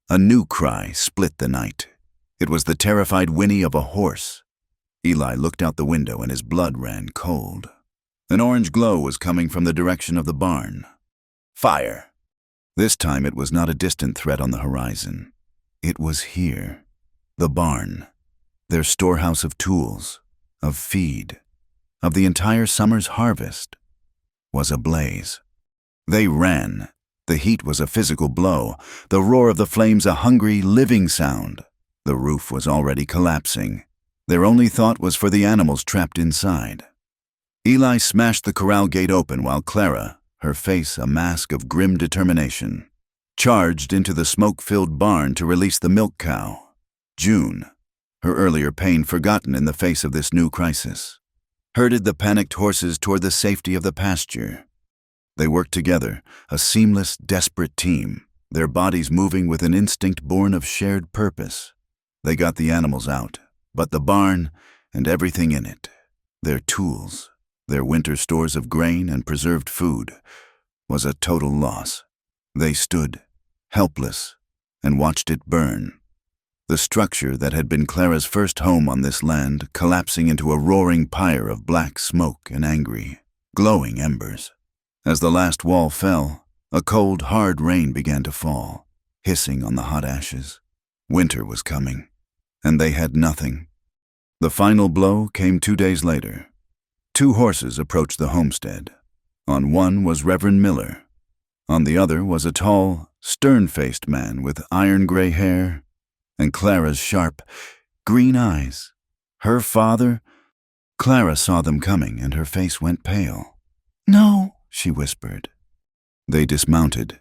a new cry split the night. It was the terrified whinny of a horse. Eli looked out the window and his blood ran cold. An orange glow was coming from the direction of the barn. Fire! This time it was not a distant threat on the horizon. It was here. The barn. Their storehouse of tools, of feed, of the entire summer's harvest, was ablaze. They ran. The heat was a physical blow, the roar of the flames a hungry, living sound. The roof was already collapsing. Their only thought was for the animals trapped inside. Eli smashed the corral gate open while Clara, her face a mask of grim determination, charged into the smoke-filled barn to release the milk cow. June, her earlier pain forgotten in the face of this new crisis, herded the panicked horses toward the safety of the pasture. They worked together, a seamless, desperate team, their bodies moving with an instinct born of shared purpose. They got the animals out, but the barn and everything in it, their tools, their winter stores of grain and preserved food, was a total loss. They stood, helpless, and watched it burn. The structure that had been Clara's first home on this land collapsing into a roaring pyre of black smoke and angry, glowing embers. As the last wall fell, a cold, hard rain began to fall, hissing on the hot ashes. Winter was coming, and they had nothing. The final blow came 2 days later. 2 horses approached the homestead. On one was Reverend Miller. On the other was a tall, stern-faced man with iron-gray hair and Clara's sharp, green eyes. Her father? Clara saw them coming, and her face went pale. "No," she whispered. They dismounted,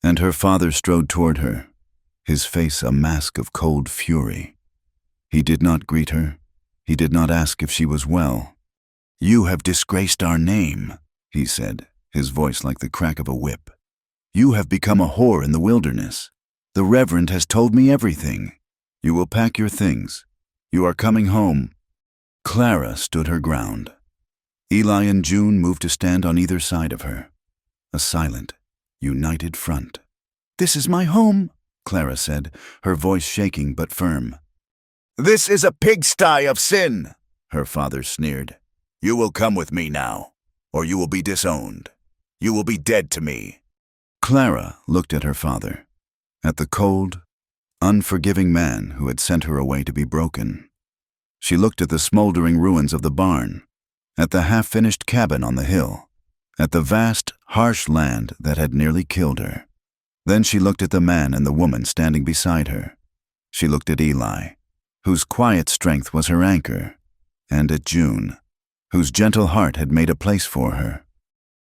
and her father strode toward her, his face a mask of cold fury. He did not greet her. He did not ask if she was well. "You have disgraced our name," he said, his voice like the crack of a whip. "You have become a whore in the wilderness. The Reverend has told me everything. You will pack your things. You are coming home." Clara stood her ground. Eli and June moved to stand on either side of her, a silent, united front. "This is my home," Clara said, her voice shaking but firm. "This is a pigsty of sin," her father sneered. "You will come with me now, or you will be disowned. You will be dead to me." Clara looked at her father, at the cold, unforgiving man who had sent her away to be broken. She looked at the smoldering ruins of the barn, at the half-finished cabin on the hill, at the vast, harsh land that had nearly killed her. Then she looked at the man and the woman standing beside her. She looked at Eli, whose quiet strength was her anchor, and at June, whose gentle heart had made a place for her.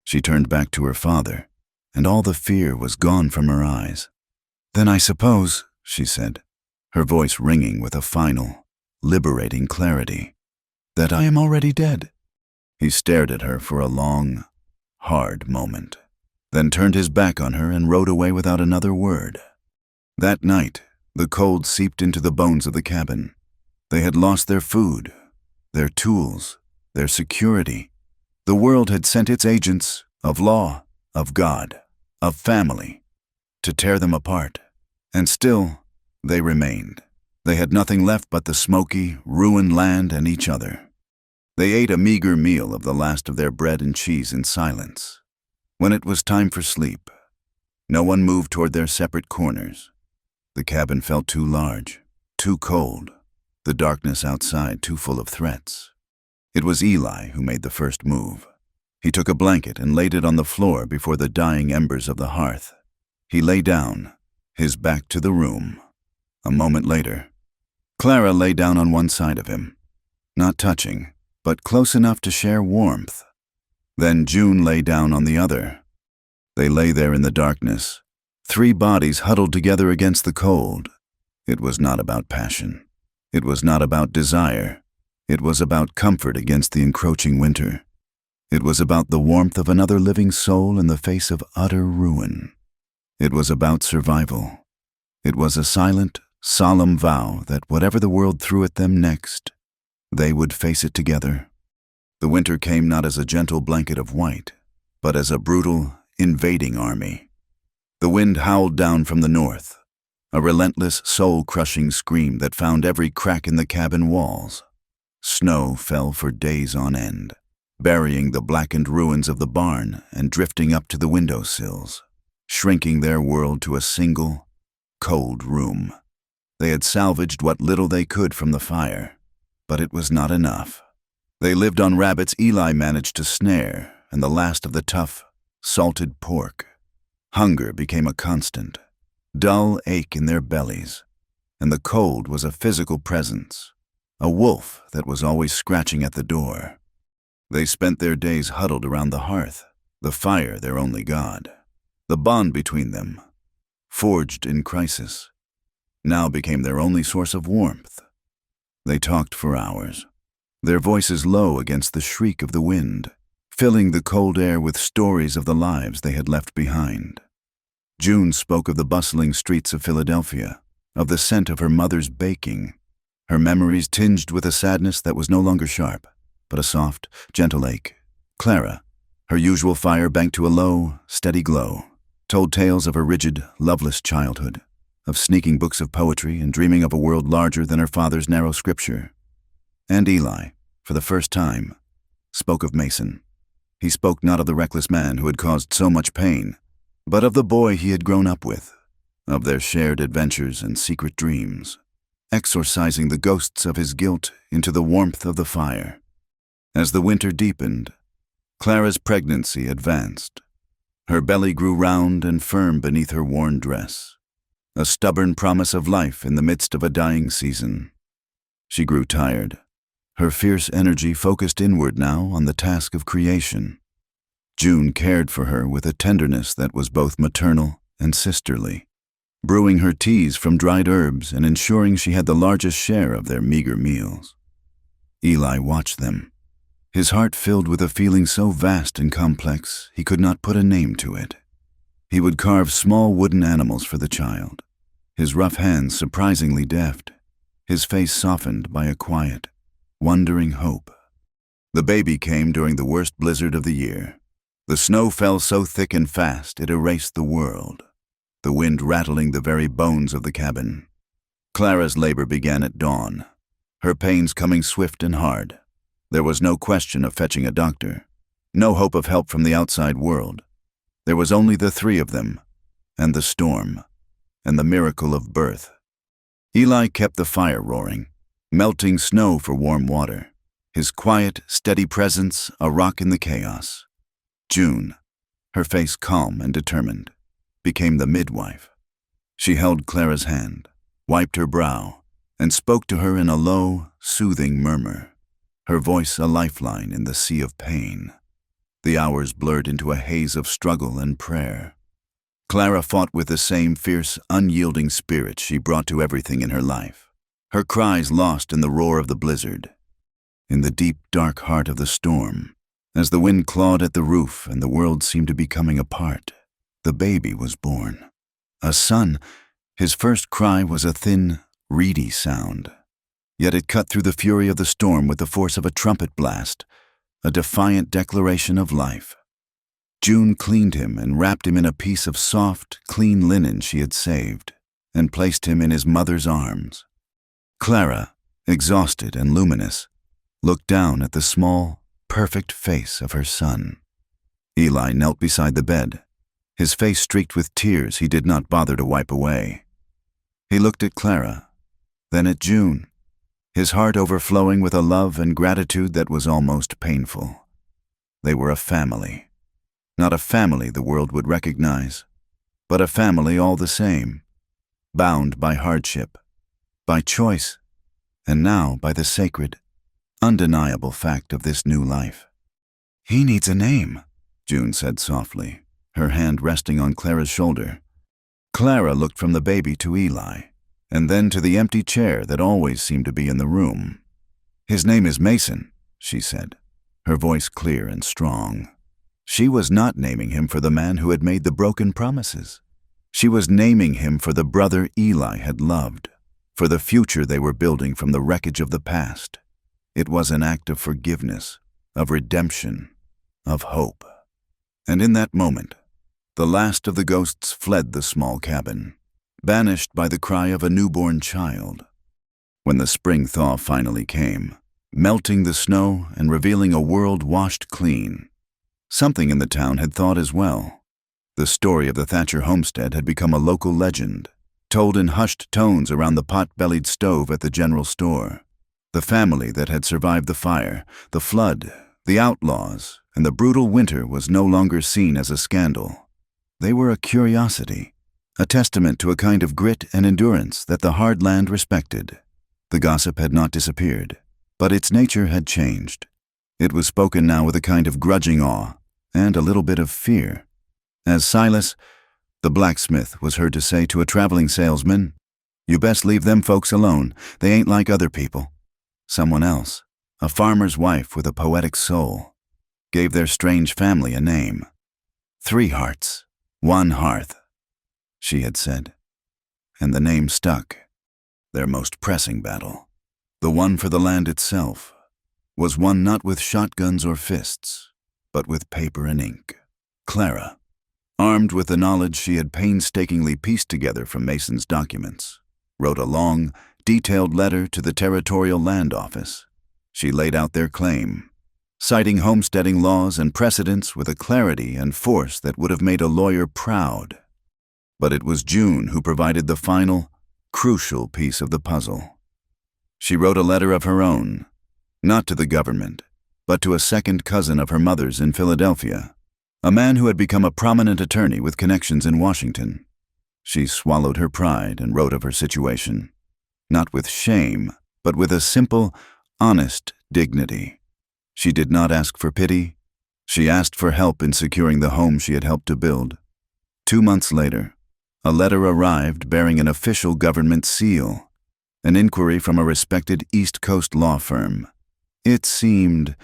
She turned back to her father, and all the fear was gone from her eyes. "Then I suppose," she said, her voice ringing with a final, liberating clarity, "that I am already dead." He stared at her for a long, hard moment, then turned his back on her and rode away without another word. That night, the cold seeped into the bones of the cabin. They had lost their food, their tools, their security. The world had sent its agents of law, of God, of family, to tear them apart. And still, they remained. They had nothing left but the smoky, ruined land and each other. They ate a meager meal of the last of their bread and cheese in silence. When it was time for sleep, no one moved toward their separate corners. The cabin felt too large, too cold, the darkness outside too full of threats. It was Eli who made the first move. He took a blanket and laid it on the floor before the dying embers of the hearth. He lay down, his back to the room. A moment later, Clara lay down on one side of him, not touching, but close enough to share warmth. Then June lay down on the other. They lay there in the darkness, 3 bodies huddled together against the cold. It was not about passion. It was not about desire. It was about comfort against the encroaching winter. It was about the warmth of another living soul in the face of utter ruin. It was about survival. It was a silent, solemn vow that whatever the world threw at them next, they would face it together. The winter came not as a gentle blanket of white, but as a brutal, invading army. The wind howled down from the north, a relentless, soul-crushing scream that found every crack in the cabin walls. Snow fell for days on end, burying the blackened ruins of the barn and drifting up to the windowsills, shrinking their world to a single, cold room. They had salvaged what little they could from the fire, but it was not enough. They lived on rabbits Eli managed to snare and the last of the tough, salted pork. Hunger became a constant, dull ache in their bellies, and the cold was a physical presence, a wolf that was always scratching at the door. They spent their days huddled around the hearth, the fire their only god. The bond between them, forged in crisis, now became their only source of warmth. They talked for hours, their voices low against the shriek of the wind, filling the cold air with stories of the lives they had left behind. June spoke of the bustling streets of Philadelphia, of the scent of her mother's baking, her memories tinged with a sadness that was no longer sharp, but a soft, gentle ache. Clara, her usual fire banked to a low, steady glow, told tales of her rigid, loveless childhood, of sneaking books of poetry and dreaming of a world larger than her father's narrow scripture. And Eli, for the first time, spoke of Mason. He spoke not of the reckless man who had caused so much pain, but of the boy he had grown up with, of their shared adventures and secret dreams, exorcising the ghosts of his guilt into the warmth of the fire. As the winter deepened, Clara's pregnancy advanced. Her belly grew round and firm beneath her worn dress, a stubborn promise of life in the midst of a dying season. She grew tired, her fierce energy focused inward now on the task of creation. June cared for her with a tenderness that was both maternal and sisterly, brewing her teas from dried herbs and ensuring she had the largest share of their meager meals. Eli watched them, his heart filled with a feeling so vast and complex he could not put a name to it. He would carve small wooden animals for the child, his rough hands surprisingly deft, his face softened by a quiet, wondering hope. The baby came during the worst blizzard of the year. The snow fell so thick and fast it erased the world, the wind rattling the very bones of the cabin. Clara's labor began at dawn, her pains coming swift and hard. There was no question of fetching a doctor, no hope of help from the outside world. There was only the three of them, and the storm, and the miracle of birth. Eli kept the fire roaring, melting snow for warm water, his quiet, steady presence a rock in the chaos. June, her face calm and determined, became the midwife. She held Clara's hand, wiped her brow, and spoke to her in a low, soothing murmur, her voice a lifeline in the sea of pain. The hours blurred into a haze of struggle and prayer. Clara fought with the same fierce, unyielding spirit she brought to everything in her life, her cries lost in the roar of the blizzard. In the deep, dark heart of the storm, as the wind clawed at the roof and the world seemed to be coming apart, the baby was born. A son. His first cry was a thin, reedy sound. Yet it cut through the fury of the storm with the force of a trumpet blast, a defiant declaration of life. June cleaned him and wrapped him in a piece of soft, clean linen she had saved, and placed him in his mother's arms. Clara, exhausted and luminous, looked down at the small, perfect face of her son. Eli knelt beside the bed, his face streaked with tears he did not bother to wipe away. He looked at Clara, then at June, his heart overflowing with a love and gratitude that was almost painful. They were a family. Not a family the world would recognize, but a family all the same, bound by hardship, by choice, and now by the sacred, undeniable fact of this new life. "He needs a name," June said softly, her hand resting on Clara's shoulder. Clara looked from the baby to Eli, and then to the empty chair that always seemed to be in the room. "His name is Mason," she said, her voice clear and strong. She was not naming him for the man who had made the broken promises. She was naming him for the brother Eli had loved, for the future they were building from the wreckage of the past. It was an act of forgiveness, of redemption, of hope. And in that moment, the last of the ghosts fled the small cabin, banished by the cry of a newborn child. When the spring thaw finally came, melting the snow and revealing a world washed clean. Something in the town had thought as well. The story of the Thatcher homestead had become a local legend, told in hushed tones around the pot-bellied stove at the general store. The family that had survived the fire, the flood, the outlaws, and the brutal winter was no longer seen as a scandal. They were a curiosity, a testament to a kind of grit and endurance that the hard land respected. The gossip had not disappeared, but its nature had changed. It was spoken now with a kind of grudging awe and a little bit of fear. As Silas, the blacksmith, was heard to say to a traveling salesman, "You best leave them folks alone. They ain't like other people." Someone else, a farmer's wife with a poetic soul, gave their strange family a name. "Three hearts, one hearth," she had said. And the name stuck. Their most pressing battle, the one for the land itself, was won not with shotguns or fists, but with paper and ink. Clara, armed with the knowledge she had painstakingly pieced together from Mason's documents, wrote a long, detailed letter to the Territorial Land Office. She laid out their claim, citing homesteading laws and precedents with a clarity and force that would have made a lawyer proud. But it was June who provided the final, crucial piece of the puzzle. She wrote a letter of her own, not to the government, but to a second cousin of her mother's in Philadelphia, a man who had become a prominent attorney with connections in Washington. She swallowed her pride and wrote of her situation, not with shame, but with a simple, honest dignity. She did not ask for pity. She asked for help in securing the home she had helped to build. 2 months later, a letter arrived bearing an official government seal, an inquiry from a respected East Coast law firm. It seemed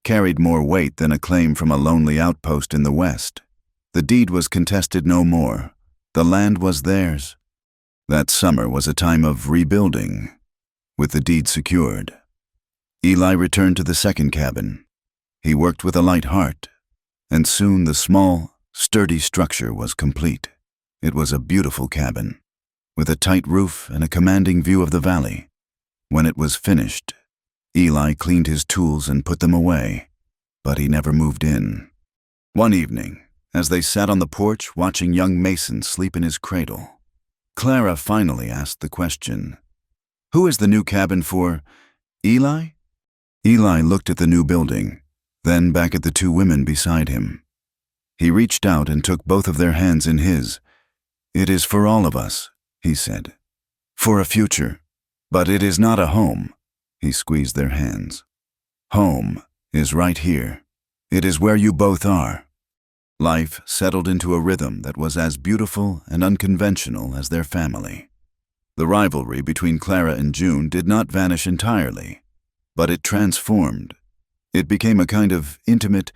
carried more weight than a claim from a lonely outpost in the West. The deed was contested no more. The land was theirs. That summer was a time of rebuilding. With the deed secured, Eli returned to the second cabin. He worked with a light heart, and soon the small, sturdy structure was complete. It was a beautiful cabin, with a tight roof and a commanding view of the valley. When it was finished, Eli cleaned his tools and put them away, but he never moved in. One evening, as they sat on the porch watching young Mason sleep in his cradle, Clara finally asked the question, "Who is the new cabin for? Eli?" Eli looked at the new building, then back at the two women beside him. He reached out and took both of their hands in his. "It is for all of us," he said. "For a future. But it is not a home." He squeezed their hands. "Home is right here. It is where you both are." Life settled into a rhythm that was as beautiful and unconventional as their family. The rivalry between Clara and June did not vanish entirely, but it transformed. It became a kind of intimate,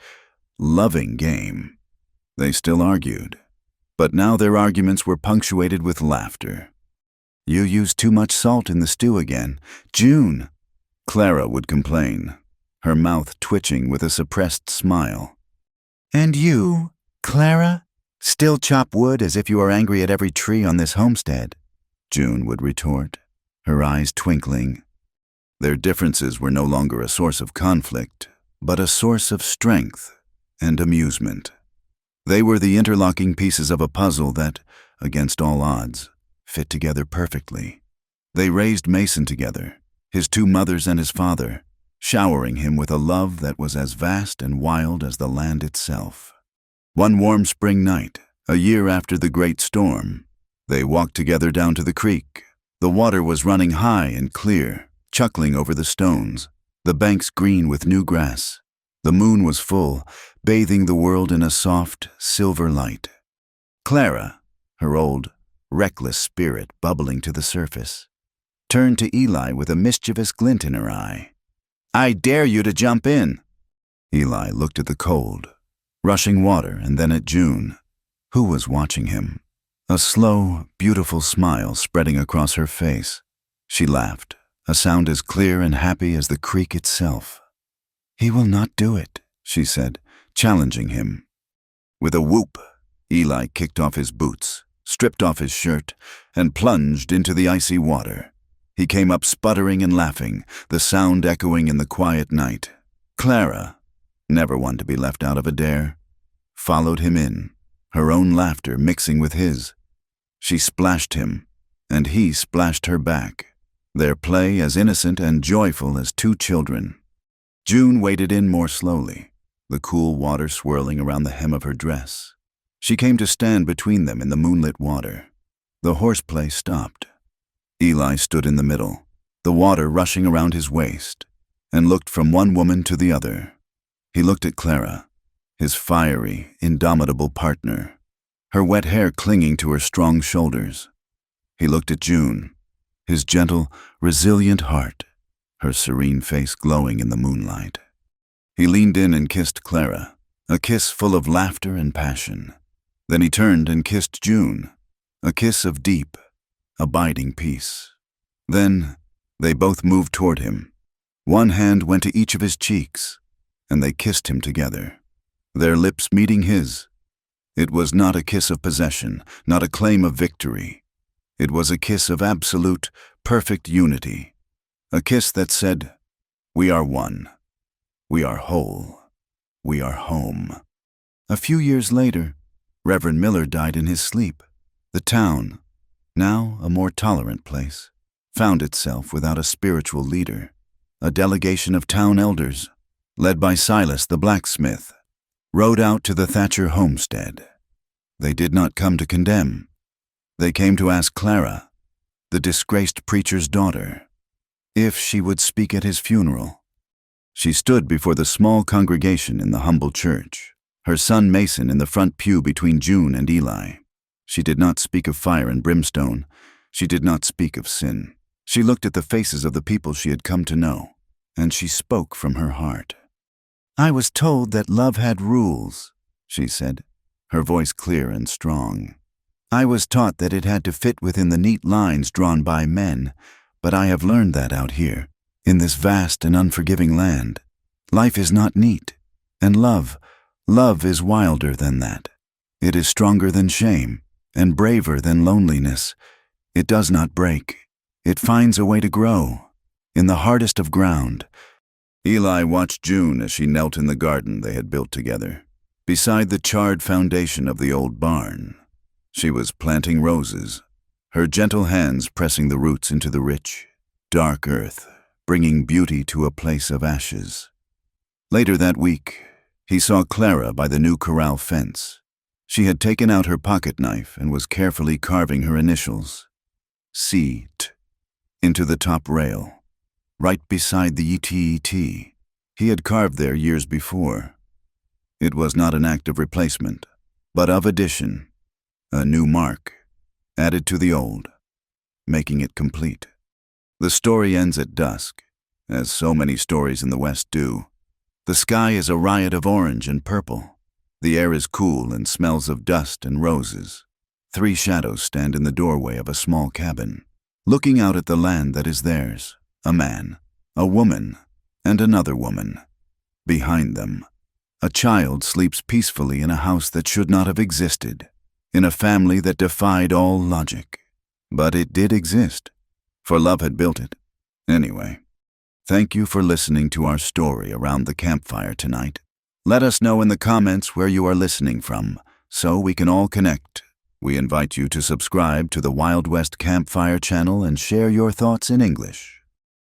loving game. They still argued, but now their arguments were punctuated with laughter. "You used too much salt in the stew again. June," Clara would complain, her mouth twitching with a suppressed smile. "And you, Clara, still chop wood as if you are angry at every tree on this homestead," June would retort, her eyes twinkling. Their differences were no longer a source of conflict, but a source of strength and amusement. They were the interlocking pieces of a puzzle that, against all odds, fit together perfectly. They raised Mason together, his two mothers and his father, showering him with a love that was as vast and wild as the land itself. One warm spring night, a year after the great storm, they walked together down to the creek. The water was running high and clear, chuckling over the stones, the banks green with new grass. The moon was full, bathing the world in a soft, silver light. Clara, her old, reckless spirit bubbling to the surface, turned to Eli with a mischievous glint in her eye. "I dare you to jump in." Eli looked at the cold, rushing water and then at June, who was watching him, a slow, beautiful smile spreading across her face. She laughed, a sound as clear and happy as the creek itself. "He will not do it," she said, challenging him. With a whoop, Eli kicked off his boots, stripped off his shirt, and plunged into the icy water. He came up sputtering and laughing, the sound echoing in the quiet night. Clara, never one to be left out of a dare, followed him in, her own laughter mixing with his. She splashed him, and he splashed her back, their play as innocent and joyful as two children. June waded in more slowly, the cool water swirling around the hem of her dress. She came to stand between them in the moonlit water. The horseplay stopped. Eli stood in the middle, the water rushing around his waist, and looked from one woman to the other. He looked at Clara, his fiery, indomitable partner, her wet hair clinging to her strong shoulders. He looked at June, his gentle, resilient heart, her serene face glowing in the moonlight. He leaned in and kissed Clara, a kiss full of laughter and passion. Then he turned and kissed June, a kiss of deep, abiding peace. Then they both moved toward him. One hand went to each of his cheeks, and they kissed him together, their lips meeting his. It was not a kiss of possession, not a claim of victory. It was a kiss of absolute, perfect unity. A kiss that said, "We are one. We are whole. We are home." A few years later, Reverend Miller died in his sleep. The town, now a more tolerant place, found itself without a spiritual leader. A delegation of town elders, led by Silas the blacksmith, rode out to the Thatcher homestead. They did not come to condemn. They came to ask Clara, the disgraced preacher's daughter, if she would speak at his funeral. She stood before the small congregation in the humble church, her son Mason in the front pew between June and Eli. She did not speak of fire and brimstone. She did not speak of sin. She looked at the faces of the people she had come to know, and she spoke from her heart. "I was told that love had rules," she said, her voice clear and strong. "I was taught that it had to fit within the neat lines drawn by men, but I have learned that out here, in this vast and unforgiving land, life is not neat, and love is wilder than that. It is stronger than shame, and braver than loneliness. It does not break. It finds a way to grow, in the hardest of ground." Eli watched June as she knelt in the garden they had built together, beside the charred foundation of the old barn. She was planting roses, her gentle hands pressing the roots into the rich, dark earth, bringing beauty to a place of ashes. Later that week, he saw Clara by the new corral fence. She had taken out her pocket knife and was carefully carving her initials, C.T., into the top rail, right beside the ETET. He had carved there years before. It was not an act of replacement, but of addition, a new mark, added to the old, making it complete. The story ends at dusk, as so many stories in the West do. The sky is a riot of orange and purple. The air is cool and smells of dust and roses. 3 shadows stand in the doorway of a small cabin, looking out at the land that is theirs, a man, a woman, and another woman. Behind them, a child sleeps peacefully in a house that should not have existed, in a family that defied all logic. But it did exist, for love had built it. Anyway, thank you for listening to our story around the campfire tonight. Let us know in the comments where you are listening from, so we can all connect. We invite you to subscribe to the Wild West Campfire channel and share your thoughts in English.